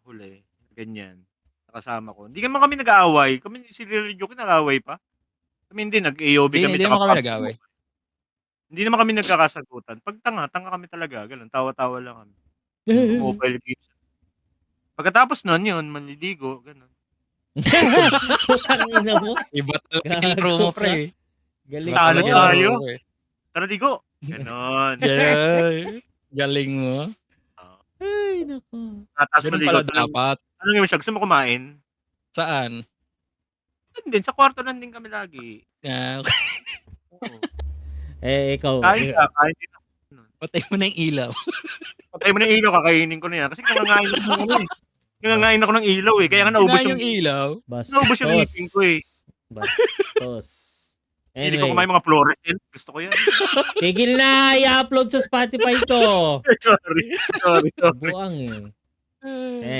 huli, ganyan. Nakasama ko. Hindi naman kami nag-aaway. Kami si Lil Joke nag-aaway pa. Kami hindi, nag-AOB kami. Hindi naman kami nag-away. Hindi naman kami nagkakasagutan. Pag tanga kami talaga. Ganun, tawa-tawa lang kami. Mobile games. Pagkatapos nun, yun, manliligo, ganun. Putang ina mo. Iba talaga Gago yung crew mo, ka. pre. Galing Iba talaga mo. yung tayo. crew mo, eh. Tara, ligo. Ganon. Galing mo. Ay, nako. Tapos Ganun maligo. pala dapat. Ano nga siya? Gusto mo kumain? Saan? Doon din, sa kwarto lang din kami lagi. Okay. Oo. Ikaw. Kain din ako. Patay mo na yung ilaw. Patay mo na yung ilaw, kakainin ko na yan. Kasi nangangain ako ng nangangain ako ng ilaw eh. Kaya nga naubos Kinain yung ilaw. naubos yung eating ko eh. Bastos. Hindi ko Anyway, kumain mga fluorescent. Gusto ko yan. tigil na. I-upload sa Spotify to. Sorry. Buang eh.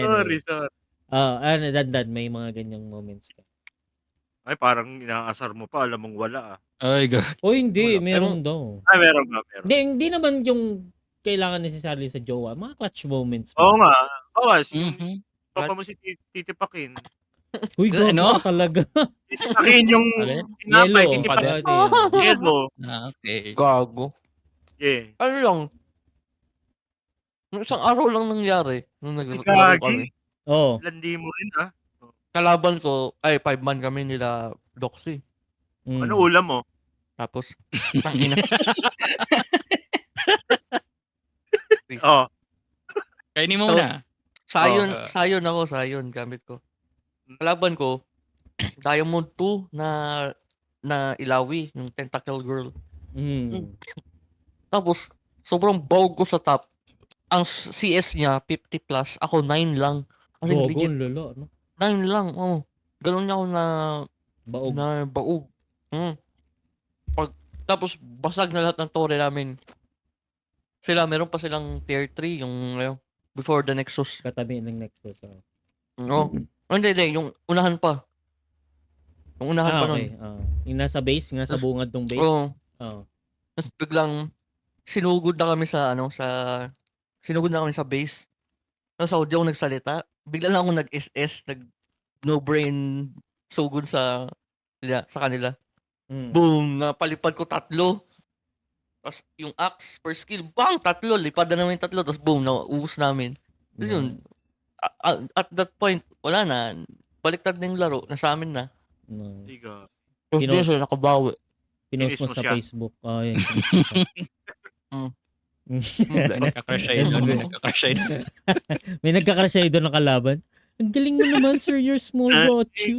Sorry. Dandan. May mga ganyang moments ka. Ay, parang inaasar mo pa. Alam mong wala ah. Ay, God. O hindi, Wala. meron daw. Ay, meron nga. Hindi naman yung kailangan necessarily sa jowa. Mga clutch moments. Oo nga. Oo, yung Mhm. papa mo si Titi Pakin. Uy, gago Ano? ka talaga. Titi Pakin yung Alin? tinapay. Yellow. Titi Pakin. Pwede. Yellow. Okay. Gago. Yeah. Ano lang, nung isang araw lang nangyari, nung naglaro Gagi. kami. Oh. Landi mo rin ah. Kalaban ko, 5-man kami nila Doxy. Ano ulam mo? Tapos, tangina. Oh. Kainin mo Tapos, na. Sayon gamit ko. Kalaban ko, Diamond 2 na Ilawi, yung Tentacle Girl. Tapos, sobrang bawg ko sa top. Ang CS niya, 50 plus. Ako, 9 lang. Kasi Gogo, legit, lolo. No? 9 lang. Oh. Ganun niya ako Baog. na baog. Tapos, basag na lahat ng tore namin. Meron pa silang tier 3, yung before the Nexus. Katabi ng Nexus. No? Hindi, yung unahan pa. Yung unahan pa nun. Okay. Yung nasa base, yung nasa bungad ng base. Oo. Oh. Tapos biglang sinugod na kami sa base. Tapos ako di ako nagsalita. Bigla lang ako nag-SS, no brain sugod sa kanila. Boom, napalipad ko 3. Tapos yung axe per skill, bang, 3, lipad na namin 3, tapos boom, nauubos namin. Tapos yun, at that point, wala na. Baliktad na yung laro, nasa amin na. Iga. Tapos di na sila nakabawi. Pinost mo Pinost mo sa siya. Facebook. Oh, yun. Pinost mo siya. Nagka-crush siya doon. Nagka-crush siya doon. May nagka-crush sa'yo doon ng kalaban. Ang galing mo naman, sir. You're small got you.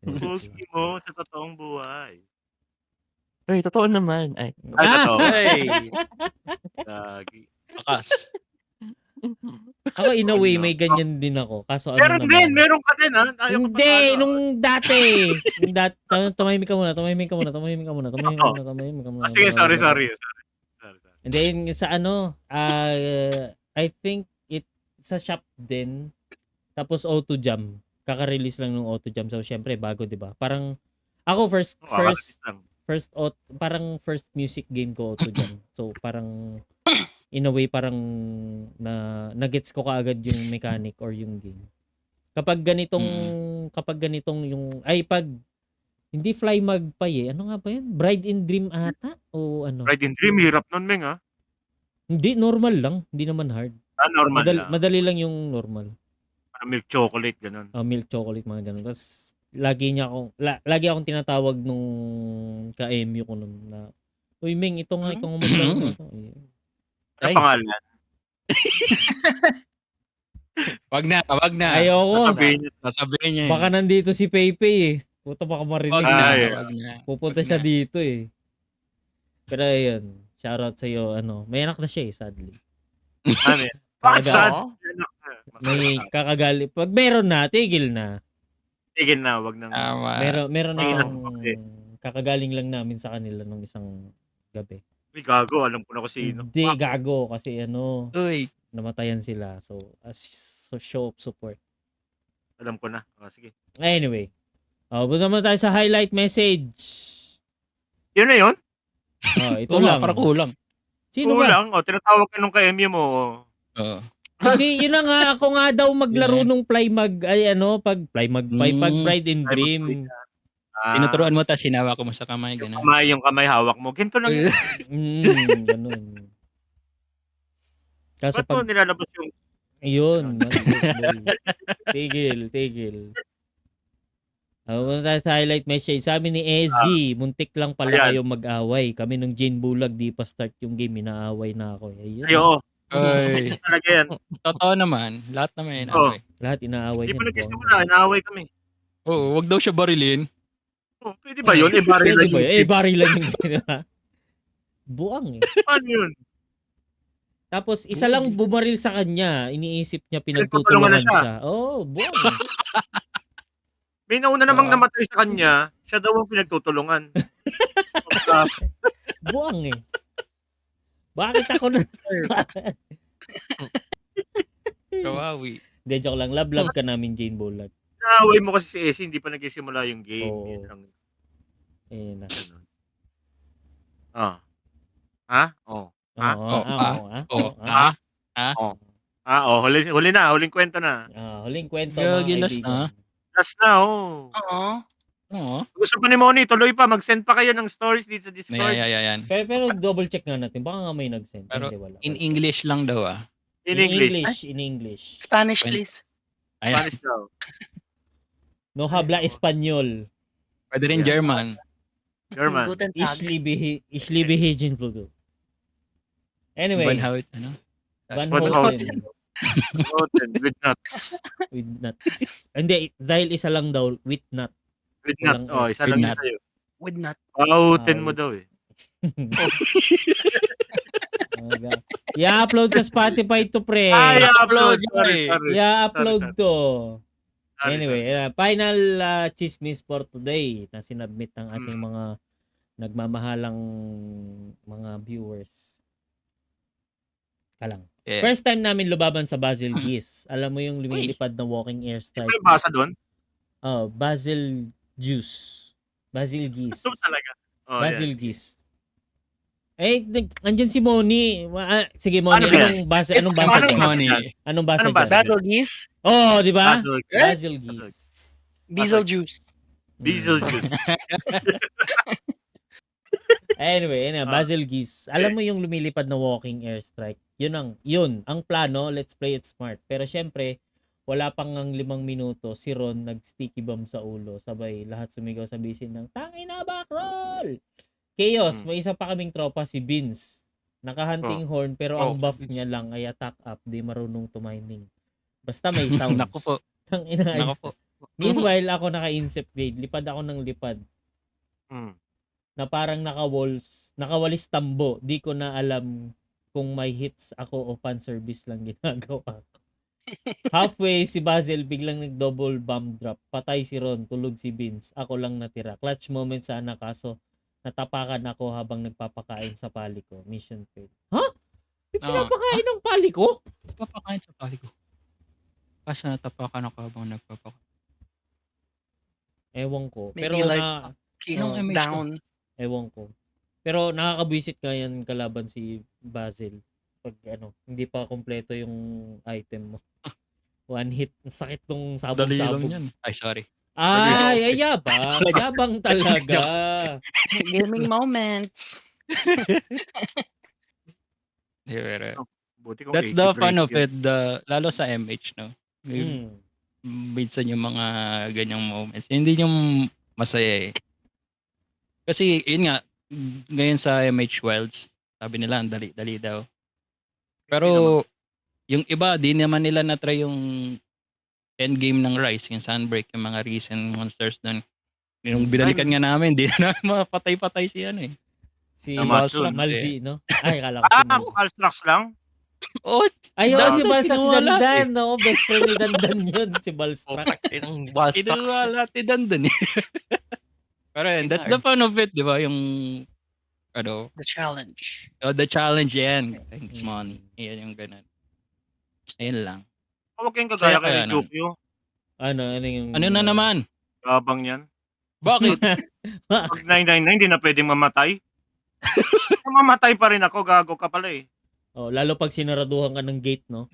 Pugi mo sa totoong buhay. Ay, totoo naman. Ay. Ay, totoo. Hey! Gagi. Bakas. Ako in a way Ano? may ganyan din ako. Kaso ano Meron din, naman. meron ka din ha. Ayaw ko Hindi, pasado. nung dati. Tumahimik ka muna. Sige, sorry. And then sa ano, I think sa shop din. Tapos Auto Jam. Kaka-release lang ng Auto Jam. So syempre bago, 'di ba? Parang ako parang first music game ko Auto Jam. So parang in a way parang na-gets ko kaagad yung mechanic or yung game. Kapag ganitong yung pag hindi Fly Magpie ano nga ba yan? Bride in Dream ata o ano? Bride in Dream, hirap nun, Meng ha. Hindi, normal lang, hindi naman hard. Normal lang. Madali lang yung normal. Parang milk chocolate, ganun. Milk chocolate mga ganun. Tapos lagi akong tinatawag nung ka-MU ko nun na, "Uy Meng, ito nga ikaw maglaro nito." Ano pangalan? Wag na. Ayoko. Sasabihin niya. Baka nandito si Pepe eh. Puta baka marinig. Wag na. Pupunta siya dito eh. Pero ayun, shoutout sa iyo may anak na siya eh, sadly. Ano yan? Bakit sad? May kakagali. Pag meron na, tigil na. Tigil na, wag nang... Meron na siyang kakagaling lang namin sa kanila nung isang gabi. May gago, alam ko na kung sino. Hindi, gago. Kasi Uy. namatayan sila. So, show of support. Alam ko na. Sige. Anyway. Punta naman tayo sa highlight message. Yun na yun? Ito lang. Para kulang. Sino ba? Kulang. Tinatawag ka nung ka-MU mo. Hindi, yun na nga. Ako nga daw maglaro nung pag Bride in Dream. Tinuturuan mo, tapos sinawak mo sa kamay. Ganun. Yung kamay hawak mo. Ginto lang. Ganun. Kaso Ba't mo nilalabas yung... Yun. Tigil. Sa highlight message, sabi ni Ezzy, muntik lang pala kayo mag-away. Kami nung Jane Bulag, di pa start yung game, inaaway na ako. Ayun. Ayo. Ay. Talaga yan. Totoo naman. Lahat naman inaaway. Lahat inaaway. Hindi pa nagsisimula, inaaway kami. Oo, wag daw siya barilin. Pwede ba yun? Barilan yun. Barilan yung ginawa. Buang eh. Paano yun? Tapos isa lang bumaril sa kanya, iniisip niya pinagtutulungan siya. Buang. May nauna namang namatay sa kanya, siya daw ang pinagtutulungan. Buang eh. Bakit ako na? Kawawi. Hindi, joke lang. Love ka namin, Jane Bulag. Naaway mo kasi si Essie, hindi pa nagsisimula yung game. Huli na, huling kwento na. Huling kwento. Last na. Last na, Gusto pa ni Moni, tuloy pa, mag-send pa kayo ng stories dito sa Discord. Yan. Pero double check nga natin, baka nga may nag-send. Pero wala. in English lang daw In English. Spanish, please. Ayan. Spanish daw. No habla Espanyol. Pwede rin German. Guten Tag. Ich liebe Hijinflugo. Anyway. Van Houten. With nuts. With nuts. Hindi, dahil isa lang daw, with nut. With nut. Isa lang nut. sa'yo. With nut. Houten mo daw eh. I-upload sa Spotify to pre. I-upload. I-upload to. Sorry. Anyway, final chismis for today na sinubmit ng ating mga nagmamahalang mga viewers. Kalang. Yeah. First time namin lubaban sa Basil Geese. Alam mo yung lumilipad na walking airstrike. May basa doon? Basil Juice. Basil Geese. Ito talaga. Basil Geese. Andyan si Moni. Sige Moni, anong basa? Anong basa? Anong basa? Basil Geese? Di ba? Basil Geese. Diesel Juice. Diesel Juice. Anyway, Basil Geese. Alam mo yung lumilipad na walking airstrike? Yun ang plano, let's play it smart. Pero syempre, wala pang 5 minuto, si Ron nag-sticky bomb sa ulo. Sabay, lahat sumigaw sa bisin ng, "Tangina back roll!" Chaos, may isa pa kaming tropa, si Vince. Naka-hunting horn, pero ang buff niya lang ay attack up, di marunong tumiming. Basta may sounds. Naku po. Meanwhile, ako naka-incept blade. Lipad ako ng lipad. Na parang nakawalis tambo. Di ko na alam kung may hits ako o fan service lang ginagawa ko. Halfway si Basil biglang nag-double bomb drop. Patay si Ron, tulog si Vince. Ako lang natira. Clutch moment sana kaso natapakan ako habang nagpapakain sa pali ko. Mission failed. Ha? May pinapakain ng pali ko? Papakain sa pali ko. Kasi natapakan ako habang nagpapakain. Ewan ko. Maybe Pero like No, he's MH down. ewan ko. Pero nakakabwisit ka yan kalaban si Basil. Pag hindi pa kompleto yung item mo. One hit. Ang sakit nung Dali lang sabog-sabog. yan. Ay, sorry. Ay, yabang. Yabang talaga. Gaming moment. Pero, Buti kung that's 80 the grade fun of yun. it. Lalo sa MH, no? Minsan yung mga ganyang moments. Hindi yung masaya eh. Kasi, yun nga, ngayon sa MH Wilds, sabi nila, ang dali-dali daw. Pero, yung iba, di naman nila na-try yung endgame ng Rise, yung Sunbreak, yung mga recent monsters doon. Yung binalikan nga namin, di na mapatay-patay si ano eh. Si Namatsun. Malzi, no? Ay, kala ko si Malzi. Alstrax lang? Oh, Ay, oo, si Dandan, Balsas kinuha lahat Dandan, no? Best friend ni Dandan yun, si Balstrax. Ang Balstrax. Kinuha lahat ni Dandan eh. Pero yun, that's the fun of it, di ba? Yung, The challenge. the challenge yan. Thanks, money. Yan yung ganun. Ayun lang. Huwag kayong kagaya Kaya kay Ryukyu. Ano yung... Ano na naman? Gabang yan. Bakit? Pag 999, hindi na pwedeng mamatay. Mamatay pa rin ako, gago ka pala eh. Oh, lalo pag sinaraduhan ka ng gate, no?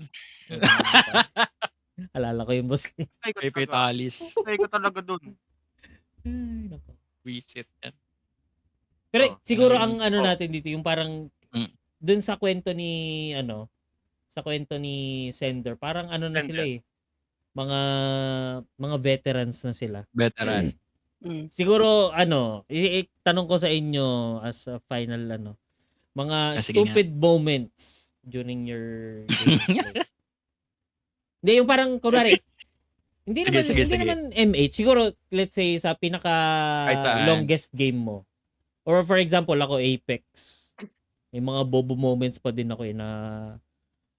Alala ko yung boss. Pepe Talis. Patay ko talaga dun. Ay, nako. Visit yan. Pero siguro ang natin dito, yung parang dun sa kwento ni Sender, parang na Sender. sila eh. Mga veterans na sila. Veteran. Siguro tanong ko sa inyo as a final mga Sige stupid moments during your gameplay. Hindi yung parang kunwari hindi Sige. naman MH, siguro let's say sa pinaka Kahit saan. longest game mo. Or for example, ako Apex. May mga bobo moments pa din ako na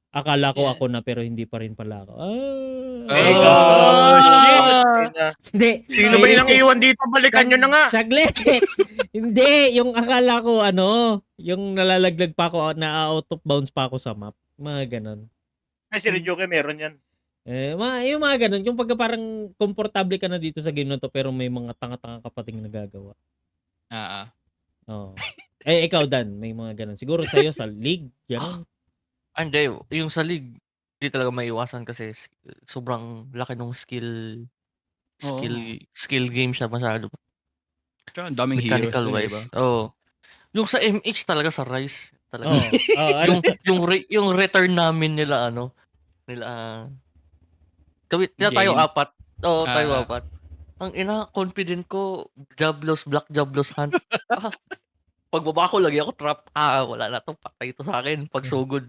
akala ko ako na pero hindi pa rin pala ako. Shit! Hindi. Sino ba yung iwan dito? Balikan nyo na nga. Saglit. Hindi. Yung akala ko yung nalalaglag pa ako, na-out of bounds pa ako sa map. Mga ganon. Ay, si Ryuki meron yan. Yung mga ganon. Yung pagka parang komportable ka na dito sa game na to pero may mga tanga-tanga ka pating nagagawa. Oo. Ikaw Dan, may mga ganon. Siguro sa'yo sa league, ganon. Hindi, yung sa league, hindi talaga maiwasan kasi sobrang laki ng skill game siya masyado. Ang daming Mechanical heroes. wise. Oo. Yung sa MH talaga sa Rise talaga. yung return namin nila kami tayo apat. Oo, tayo apat. Ang confident ko Black Jablos hunt. Pagbaba ko lagi ako trap. Wala na to, patay to sa akin pag so good.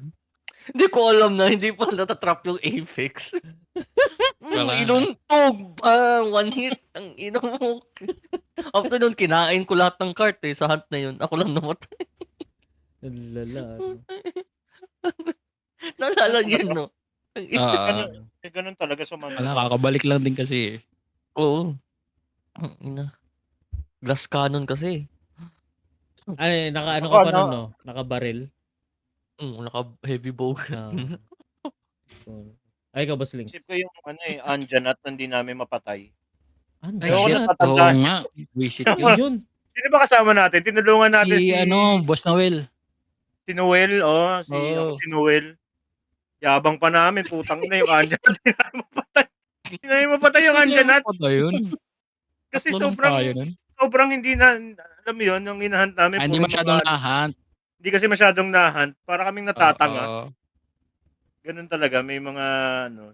Hindi ko alam na hindi pa natatrap yung Apex. Inuntog. One hit. Ang ino mo. After nun, kinain ko lahat ng cart sa hunt na yun. Ako lang namatay. Lala. Nalala yun, no? Ganun talaga sa mga. Nakakabalik lang din kasi. Oo. Glass cannon kasi. Ay, ka pa nun, no? Naka-barrel. Naka-heavy bow. Ay, ikaw, Boss Links. Isip ko yung andyan at hindi namin mapatay. Ay, shit. Oo nga. Visit yun. Sino ba kasama natin? Tinulungan natin si Boss Noel. Si Noel, si Noel. Yabang pa namin, putang ina yung andyan. Hindi namin mapatay yung andyan at. Kasi sobrang hindi na, alam mo yun, yung inahunt namin. Hindi masyadong nahunt. Hindi kasi masyadong nahunt. Para kaming natatanga. Ganun talaga, may mga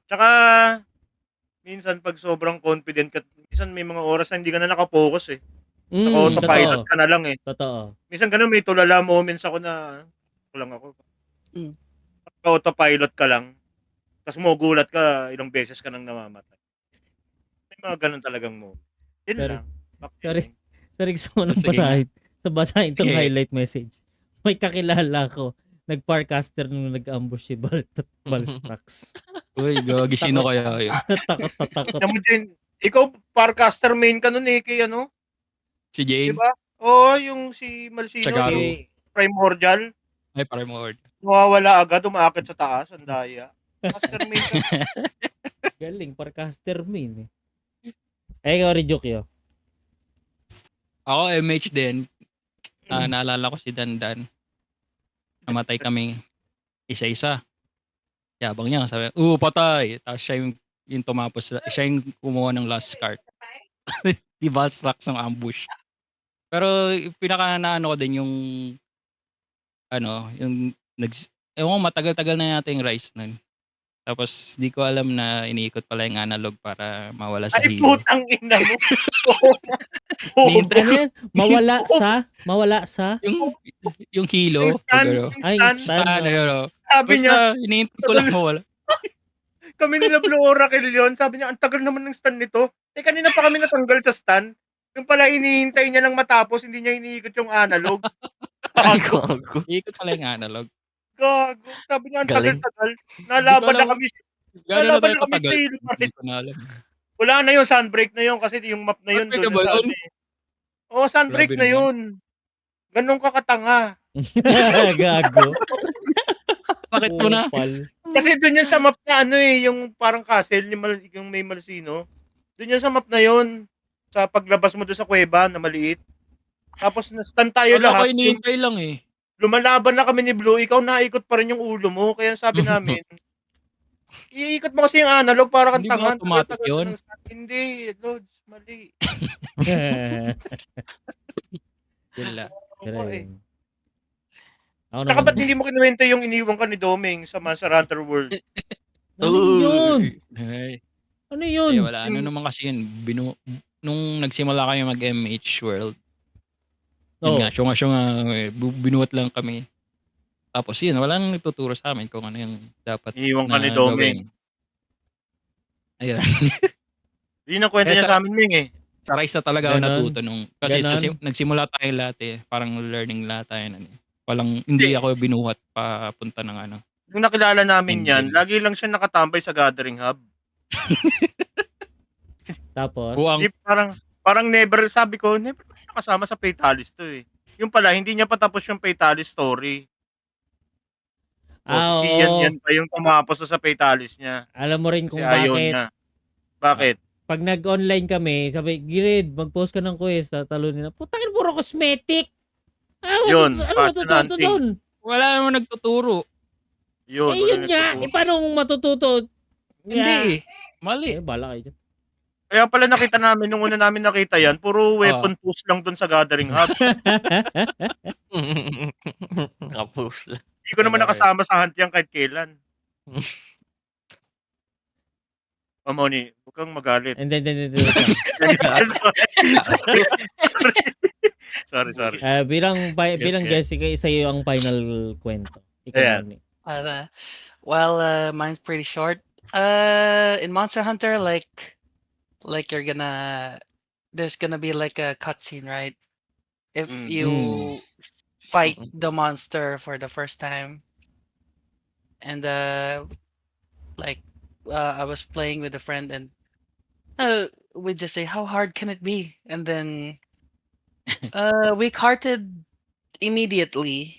Tsaka, minsan pag sobrang confident ka, minsan may mga oras na hindi ka na nakapokus eh. Naka-autopilot ka na lang eh. Totoo. Minsan ganun, may tulala moments ako na, ako. Naka-autopilot ka lang. Tapos magugulat ka, ilang beses ka nang namamatay. May mga ganun talagang moment. Yun lang. Sorry, gusto ko nang basahin itong highlight message. May kakilala ko, nag-parcaster nung nag-ambush si Balstrax. Uy, gagi, sino kaya yun? Takot na takot. Alam mo din, ikaw, Farcaster main ka nun kay ano? Si Di Jane? ba? Oo, yung si Malsino, Chagaru. yung Primordial. Ay, parang mo. Nawawala agad, umaakit sa taas, ang daya. Caster main ka. Galing, Farcaster main eh. Ikaw, Ryukyo. Ako, MH din. Naalala ko si Dandan. Namatay kami isa-isa. Yabang niya. Sabi, patay. Tapos siya yung tumapos. Siya yung kumuha ng last card. Di ba? Slacks ng ambush. Pero pinaka naano ko din yung yung ewan ko, matagal-tagal na yata yung Rise nun. Tapos di ko alam na iniikot pala yung analog para mawala sa Ay, hilo. putang ina mo. Nihintay Ano yan? Mawala sa? Yung hilo. Yung stand, Pag, yung Ay, stand. stand. Saan, Sabi niya, Basta hinihintay ko lang mawala. kami nila Blue Oracle yun. Sabi niya, ang tagal naman ng stand nito. Kanina pa kami natanggal sa stand. Yung pala inihintay niya lang matapos, hindi niya iniikot yung analog. Ay, Gago. gago. Iikot pala yung analog. Gago. Sabi niya, ang Galing. tagal-tagal. Nalaban na kami. Gano'n na Nalaban tayo na kami katagal. sa hilo pa rin. Hindi ko na alam. Wala na yun, sunbreak na yun kasi yung map na yun. Sunbreak doon na ba sa yun? ano eh. Oo, sunbreak Grabe na naman. yun. Ganun ka katanga. Gago. Sakit mo na. Kupal. Kasi doon yun sa map na ano eh, yung parang castle, yung may Malsino. Doon yun sa map na yun. Sa paglabas mo doon sa kuweba na maliit. Tapos na-stun tayo Wala ko lahat. hinihintay lang eh. Lumalaban na kami ni Blue, ikaw naikot pa rin yung ulo mo. Kaya sabi namin, iikot mo kasi yung analog para kang Hindi ba tanga. automatic Tagal-tagal yun? ka ng stun. Hindi, Lods, mali. Yun lang. Oo, eh. Ako Tsaka ba't naman. hindi mo kinuwento yung iniwan ka ni Doming sa Monster Hunter World? Ano yun? Ay, Ano yun? wala. Ano naman kasi yun. Nung nagsimula kami mag-MH World, Oh. yun nga, syunga-syunga, binuhat lang kami. Tapos yun, wala nang nagtuturo sa amin kung ano yung dapat Iniwan ka na ni Doming. gawin. Ayun. Yun ang kwento Kaya niya sa amin, Ming eh. Sa Rise na talaga ako Ganon. natuto nung, kasi Ganon. nagsimula tayo lahat eh. Parang learning lahat tayo nun eh. Hindi ako binuhat papunta ng ano. Nung nakilala namin yan, Endgame. lagi lang siya nakatambay sa Gathering Hub. Tapos, Buwang, Hindi, parang never, sabi ko, never nakasama sa Fatalis to eh. Yung pala, hindi niya patapos yung Fatalis story. Si Sian oo. yan pa yung tumapos sa Fatalis niya. Alam mo rin Kasi kung ayaw bakit. niya. Bakit? Pag nag-online kami, sabi, Girid, mag-post ka ng quest, tatalunin na. Putangin, puro cosmetic. Yun, Ano fashion matututo hunting. doon? wala naman nagtuturo. Yun, Yun nga. Paano matututo? Hindi eh. Mali. Bala kayo dyan. Kaya pala nakita namin, nung una namin nakita yan, puro weapon tools lang dun sa Gathering Hub. Nakapost lang. Hindi ko naman nakasama sa hunt yan kahit kailan. Moni, huwag kang magalit. And then, sorry. bilang Jessica, isa iyo ang final kwento. Ikaw, Ayan. Moni. Mine's pretty short. In Monster Hunter, like there's gonna be like a cutscene, right? If you fight the monster for the first time, and I was playing with a friend, and we just say, "How hard can it be?" And then we carted immediately.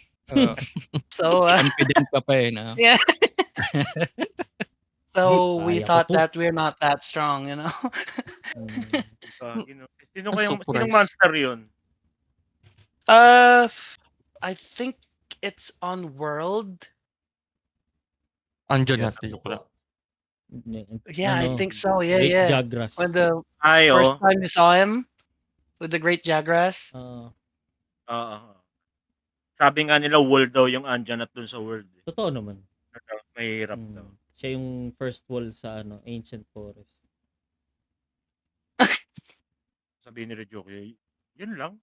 So Confident ka pa eh. No? yeah. So we Kaya ko thought to. that we're not that strong, you know. Sinong Surprise. monster yun? I think it's on World. Andyan Yeah. natin yung lang. Yeah, I think so. Yeah, Great yeah. Jagras. When the Ay, first time you saw him with the Great Jagras. Sabi nga nila, world daw yung andyan at dun sa world. Totoo naman. Mahirap daw. Siya yung first wall sa Ancient Forest. Sabi ni Rejoke, yun lang.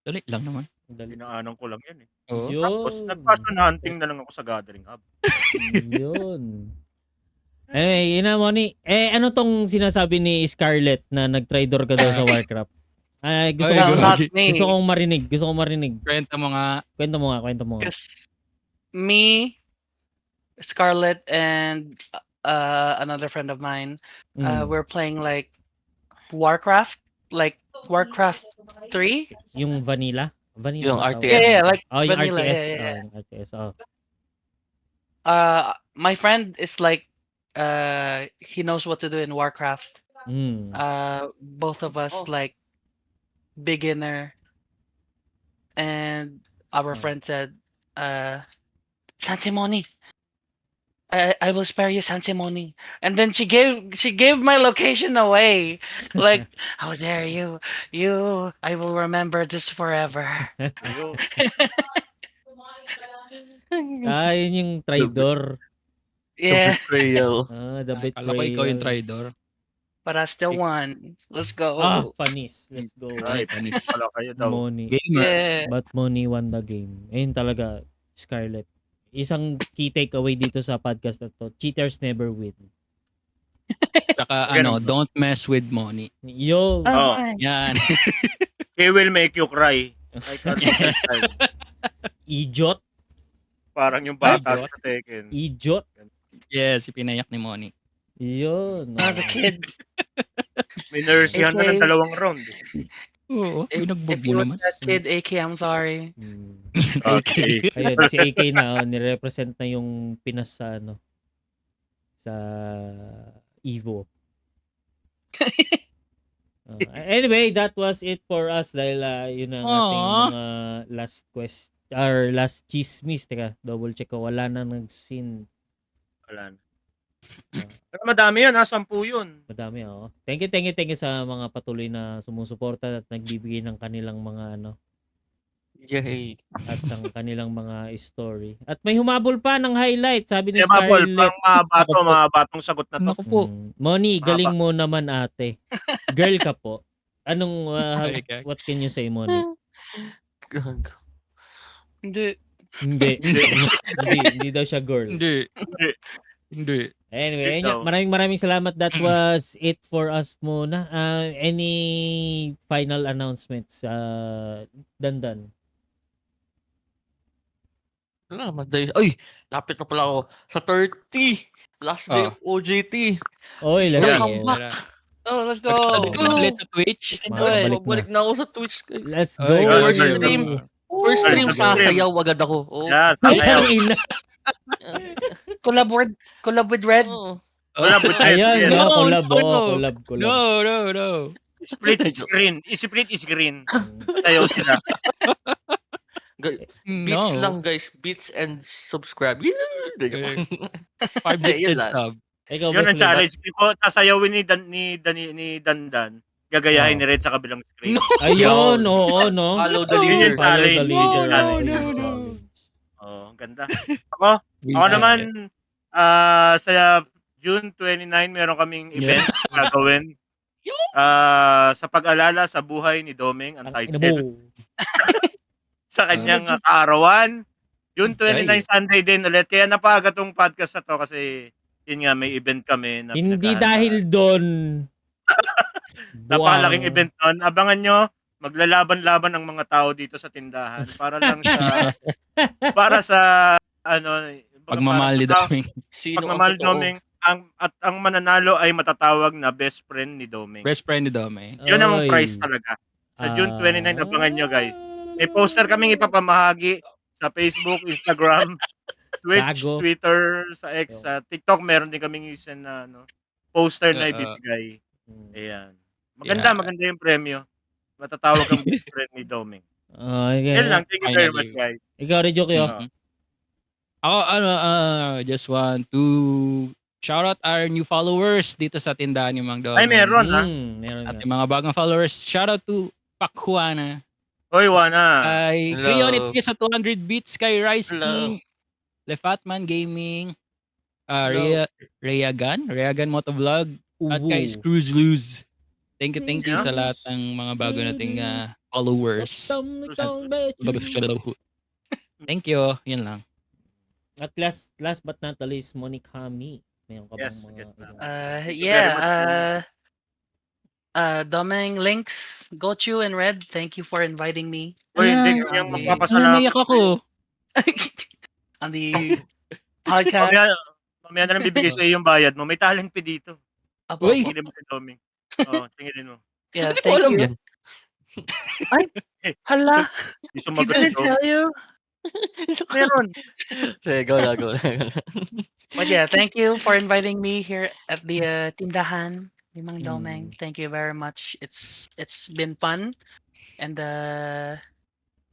Dali lang naman. Pinaanan ko lang yan eh. Oo. Yun. Tapos, nag-fashion hunting na lang ako sa Gathering Hub. Yun. Yun na, Moni. Ano tong sinasabi ni Scarlett na nag-traitor ka daw sa Warcraft? Gusto Ay, ko, not me. gusto kong marinig. Kwento mo nga. Kwento mo nga. Because me, Scarlett, and another friend of mine. Mm. We're playing like Warcraft, like Warcraft 3. Yung vanilla? Vanilla Yung ba tawag RTS. Yeah, doon? like Oh, yung vanilla. RTS. Yeah, yeah. Yung RTS. Oh. My friend is like, he knows what to do in Warcraft. Mm. Both of us Oh. like beginner, and our Oh. friend said, Santimoni, I will spare you Santimoni. And then she gave my location away. Like, how dare you? I will remember this forever. Ayun. Yun yung Tridor. The Yeah, betrayal. The Ay, akala ko ikaw yung betrayal. traidor. but I still won. Let's Ah, go. panis. Let's go. Ay, Panis. pala kayo daw. Money. Gamer. Yeah. But Money won the game. Ayun talaga, Scarlett. Isang key takeaway dito sa podcast na to, cheaters never win. Tsaka Ganun ba? don't mess with money. Yo, Oh. my. Yan. He will make you cry. Like a child. idiot. Parang yung bata sa Tekken. Idiot. Yes, pinayak ni Money. Yun. The kid. May nurse yan na ng 2 round. Oo, binugbog If mo you naman. was that kid, AK, I'm sorry. Okay. Ayun, si AK na, nirepresent na yung Pinas sa ano, sa Evo. Anyway, that was it for us dahil yun ang ating Aww. mga last quest or last chismis. Teka, double check ko. Wala na nag-sin. Wala na. Pero madami yan, 10 yun. Madami, oo. Thank you sa mga patuloy na sumusuporta at nagbibigay ng kanilang mga ano, Yay. at ang kanilang mga story. At may humabol pa ng highlight, sabi ni Diba, Paul? Scarlett. Pang mga batong sagot na to. Naku po. Moni, galing mo naman ate. Girl ka po. Anong, Okay. what can you say, Moni? Gag. Hindi. Hindi daw siya girl. Hindi. Anyway, Ikaw. maraming salamat. That was it for us muna. Any final announcements? Dandan. Wala naman dahil. Ay! Lapit na pala ako. Sa 30! Last day of OJT. Oy, let's Yeah. go. Oh, let's go. Sabi ko na Go. ulit sa Twitch. You can do it. Balik na. Balik na ako sa Twitch, guys. Let's go. Ay, First girl. stream. First Ooh. stream, First stream. sasayaw agad ako. Oh. Yeah, Ay, sasayaw. tangina. Collab with Red. Oh. Wala, but Ayun, No, collab. no, no. Collab. No. Split is green. Split is green. Sayaw sila. Beats No. lang, guys. Beats and subscribe. Okay. 5 Hindi, yun bits lang. sub. Ikaw, Yun ang Boss challenge. Ko sasayawin ni Dandan. Gagayahin Oh. ni Red sa kabilang screen. No. Ayun, oo, no? Follow the Yun leader. yung Follow the challenge. leader. No, Ayun no, yung no. challenge. Oh, ang ganda. Ako naman, sa June 29, meron kaming event na gagawin. Sa pag-alala sa buhay ni Domeng, ang Ang ina title. mo. Sa kanyang kaarawan. June 29 Ay. Sunday din ulit. Kaya napaaga tong podcast na to kasi yun nga, may event kami. Na Hindi pinaghahandaan. dahil doon. Napakalaking event nun. Abangan nyo, maglalaban-laban ang mga tao dito sa tindahan para lang sa Pagmamahal ni Doming. Sino ang pagmamahal ni totoo? Domeng. Ang mananalo ay matatawag na best friend ni Domeng. Best friend ni Doming. Yun ang Oy. prize talaga. Sa June 29, abangan nyo guys. May poster kaming ipapamahagi sa Facebook, Instagram, Twitch, Gago. Twitter, sa X, sa TikTok. Meron din kaming isang poster na Oo. ibibigay. Hmm. Ayan. Yeah. Maganda yung premyo. Matatawag ang best friend ni Domeng. Okay. Yan lang. Thank you very Finally. much, guys. Ikaw, Ryukyo. Mhm. Ako, just want to shout out our new followers dito sa tindahan ni Mang Doming. Ay, meron ha. Meron At nga. yung mga bagong followers, shout out to Pakhuana. Hoy, Wana. Kay Hello. Creonity sa 200 bits, kay Rice Hello. King, Lefatman Gaming, Hello. Reagan Motovlog, at kay Screws Loose. Thank you sa lahat ng mga bago nating followers. Thank you. Yan lang. At last but not the least, Monikami. Mayroon ka bang Yes, mga... yes, Yeah. Domeng, Links, Gochu, and Red, thank you for inviting me Hoy, Ah, hindi yung okay. magpapasalamat. Naiyak ako. on the podcast. Mamaya na lang bibigay sa yung bayad mo. May talent fee dito. Apo, Uy! apo. Tingnan mo si Doming. Oo, tingnan mo. Yeah, Hindi ko thank alam you. yan. Hala, Di he sumagot si didn't Doming. tell you. Meron. Sige, go na, go na. But yeah, thank you for inviting me here at the Tindahan ni Mang Domeng. Thank you very much. It's been fun. And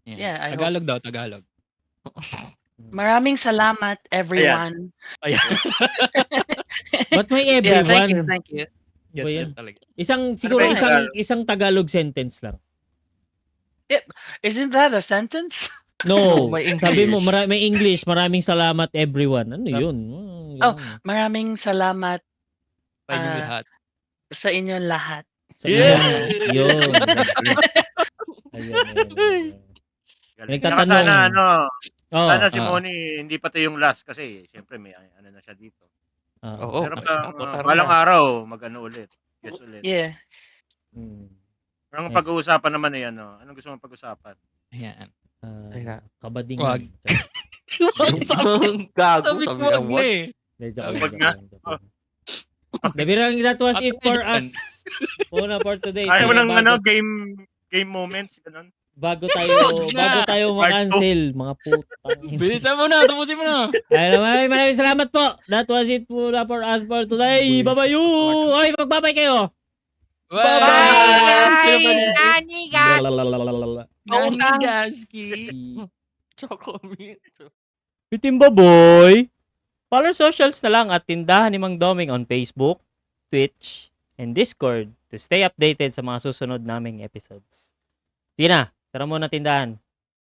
yeah, I hope. Tagalog daw, Tagalog. Maraming salamat everyone. Ayan. Ba't may Yeah, everyone? thank you. Ba yan? Yan talaga. Siguro ba yung isang Tagalog sentence lang. Isn't that a sentence? No, May English. sabi mo may English, maraming salamat everyone. Ano yun? Oh, ganun. maraming salamat Sa inyong lahat. sa inyong lahat. Sa Yeah! yun. Ayun. Galing. Nagtatanong. Saka sana, Oh, sana si Moni, hindi pa to yung last kasi syempre may ano na siya dito. Oo. Pero nakapatara balang na. araw, mag-ano ulit. Yes ulit. Yeah. Ang Yes. pag-uusapan naman ay ano? Anong gusto mong pag-usapan? Ayan. Teka. Kabadingan. Wag. Gago, Sabi ko sabi wag ang na wag. eh. Wag nga. That was it for At us. Una for today. Ayaw mo Pero ng game moments, ganun. bago tayo na. ma-cancel, mga putang. Bilisan mo na, tapusin mo na. Ay, maraming salamat po. That was it for us for today. Bye-bye. Oy, magbabay kayo. Nanigaski. Chocolate. Bitimba boy. Follow socials na lang at Tindahan ni Mang Doming on Facebook, Twitch, and Discord to stay updated sa mga susunod naming episodes. Sige na, tara muna tindahan.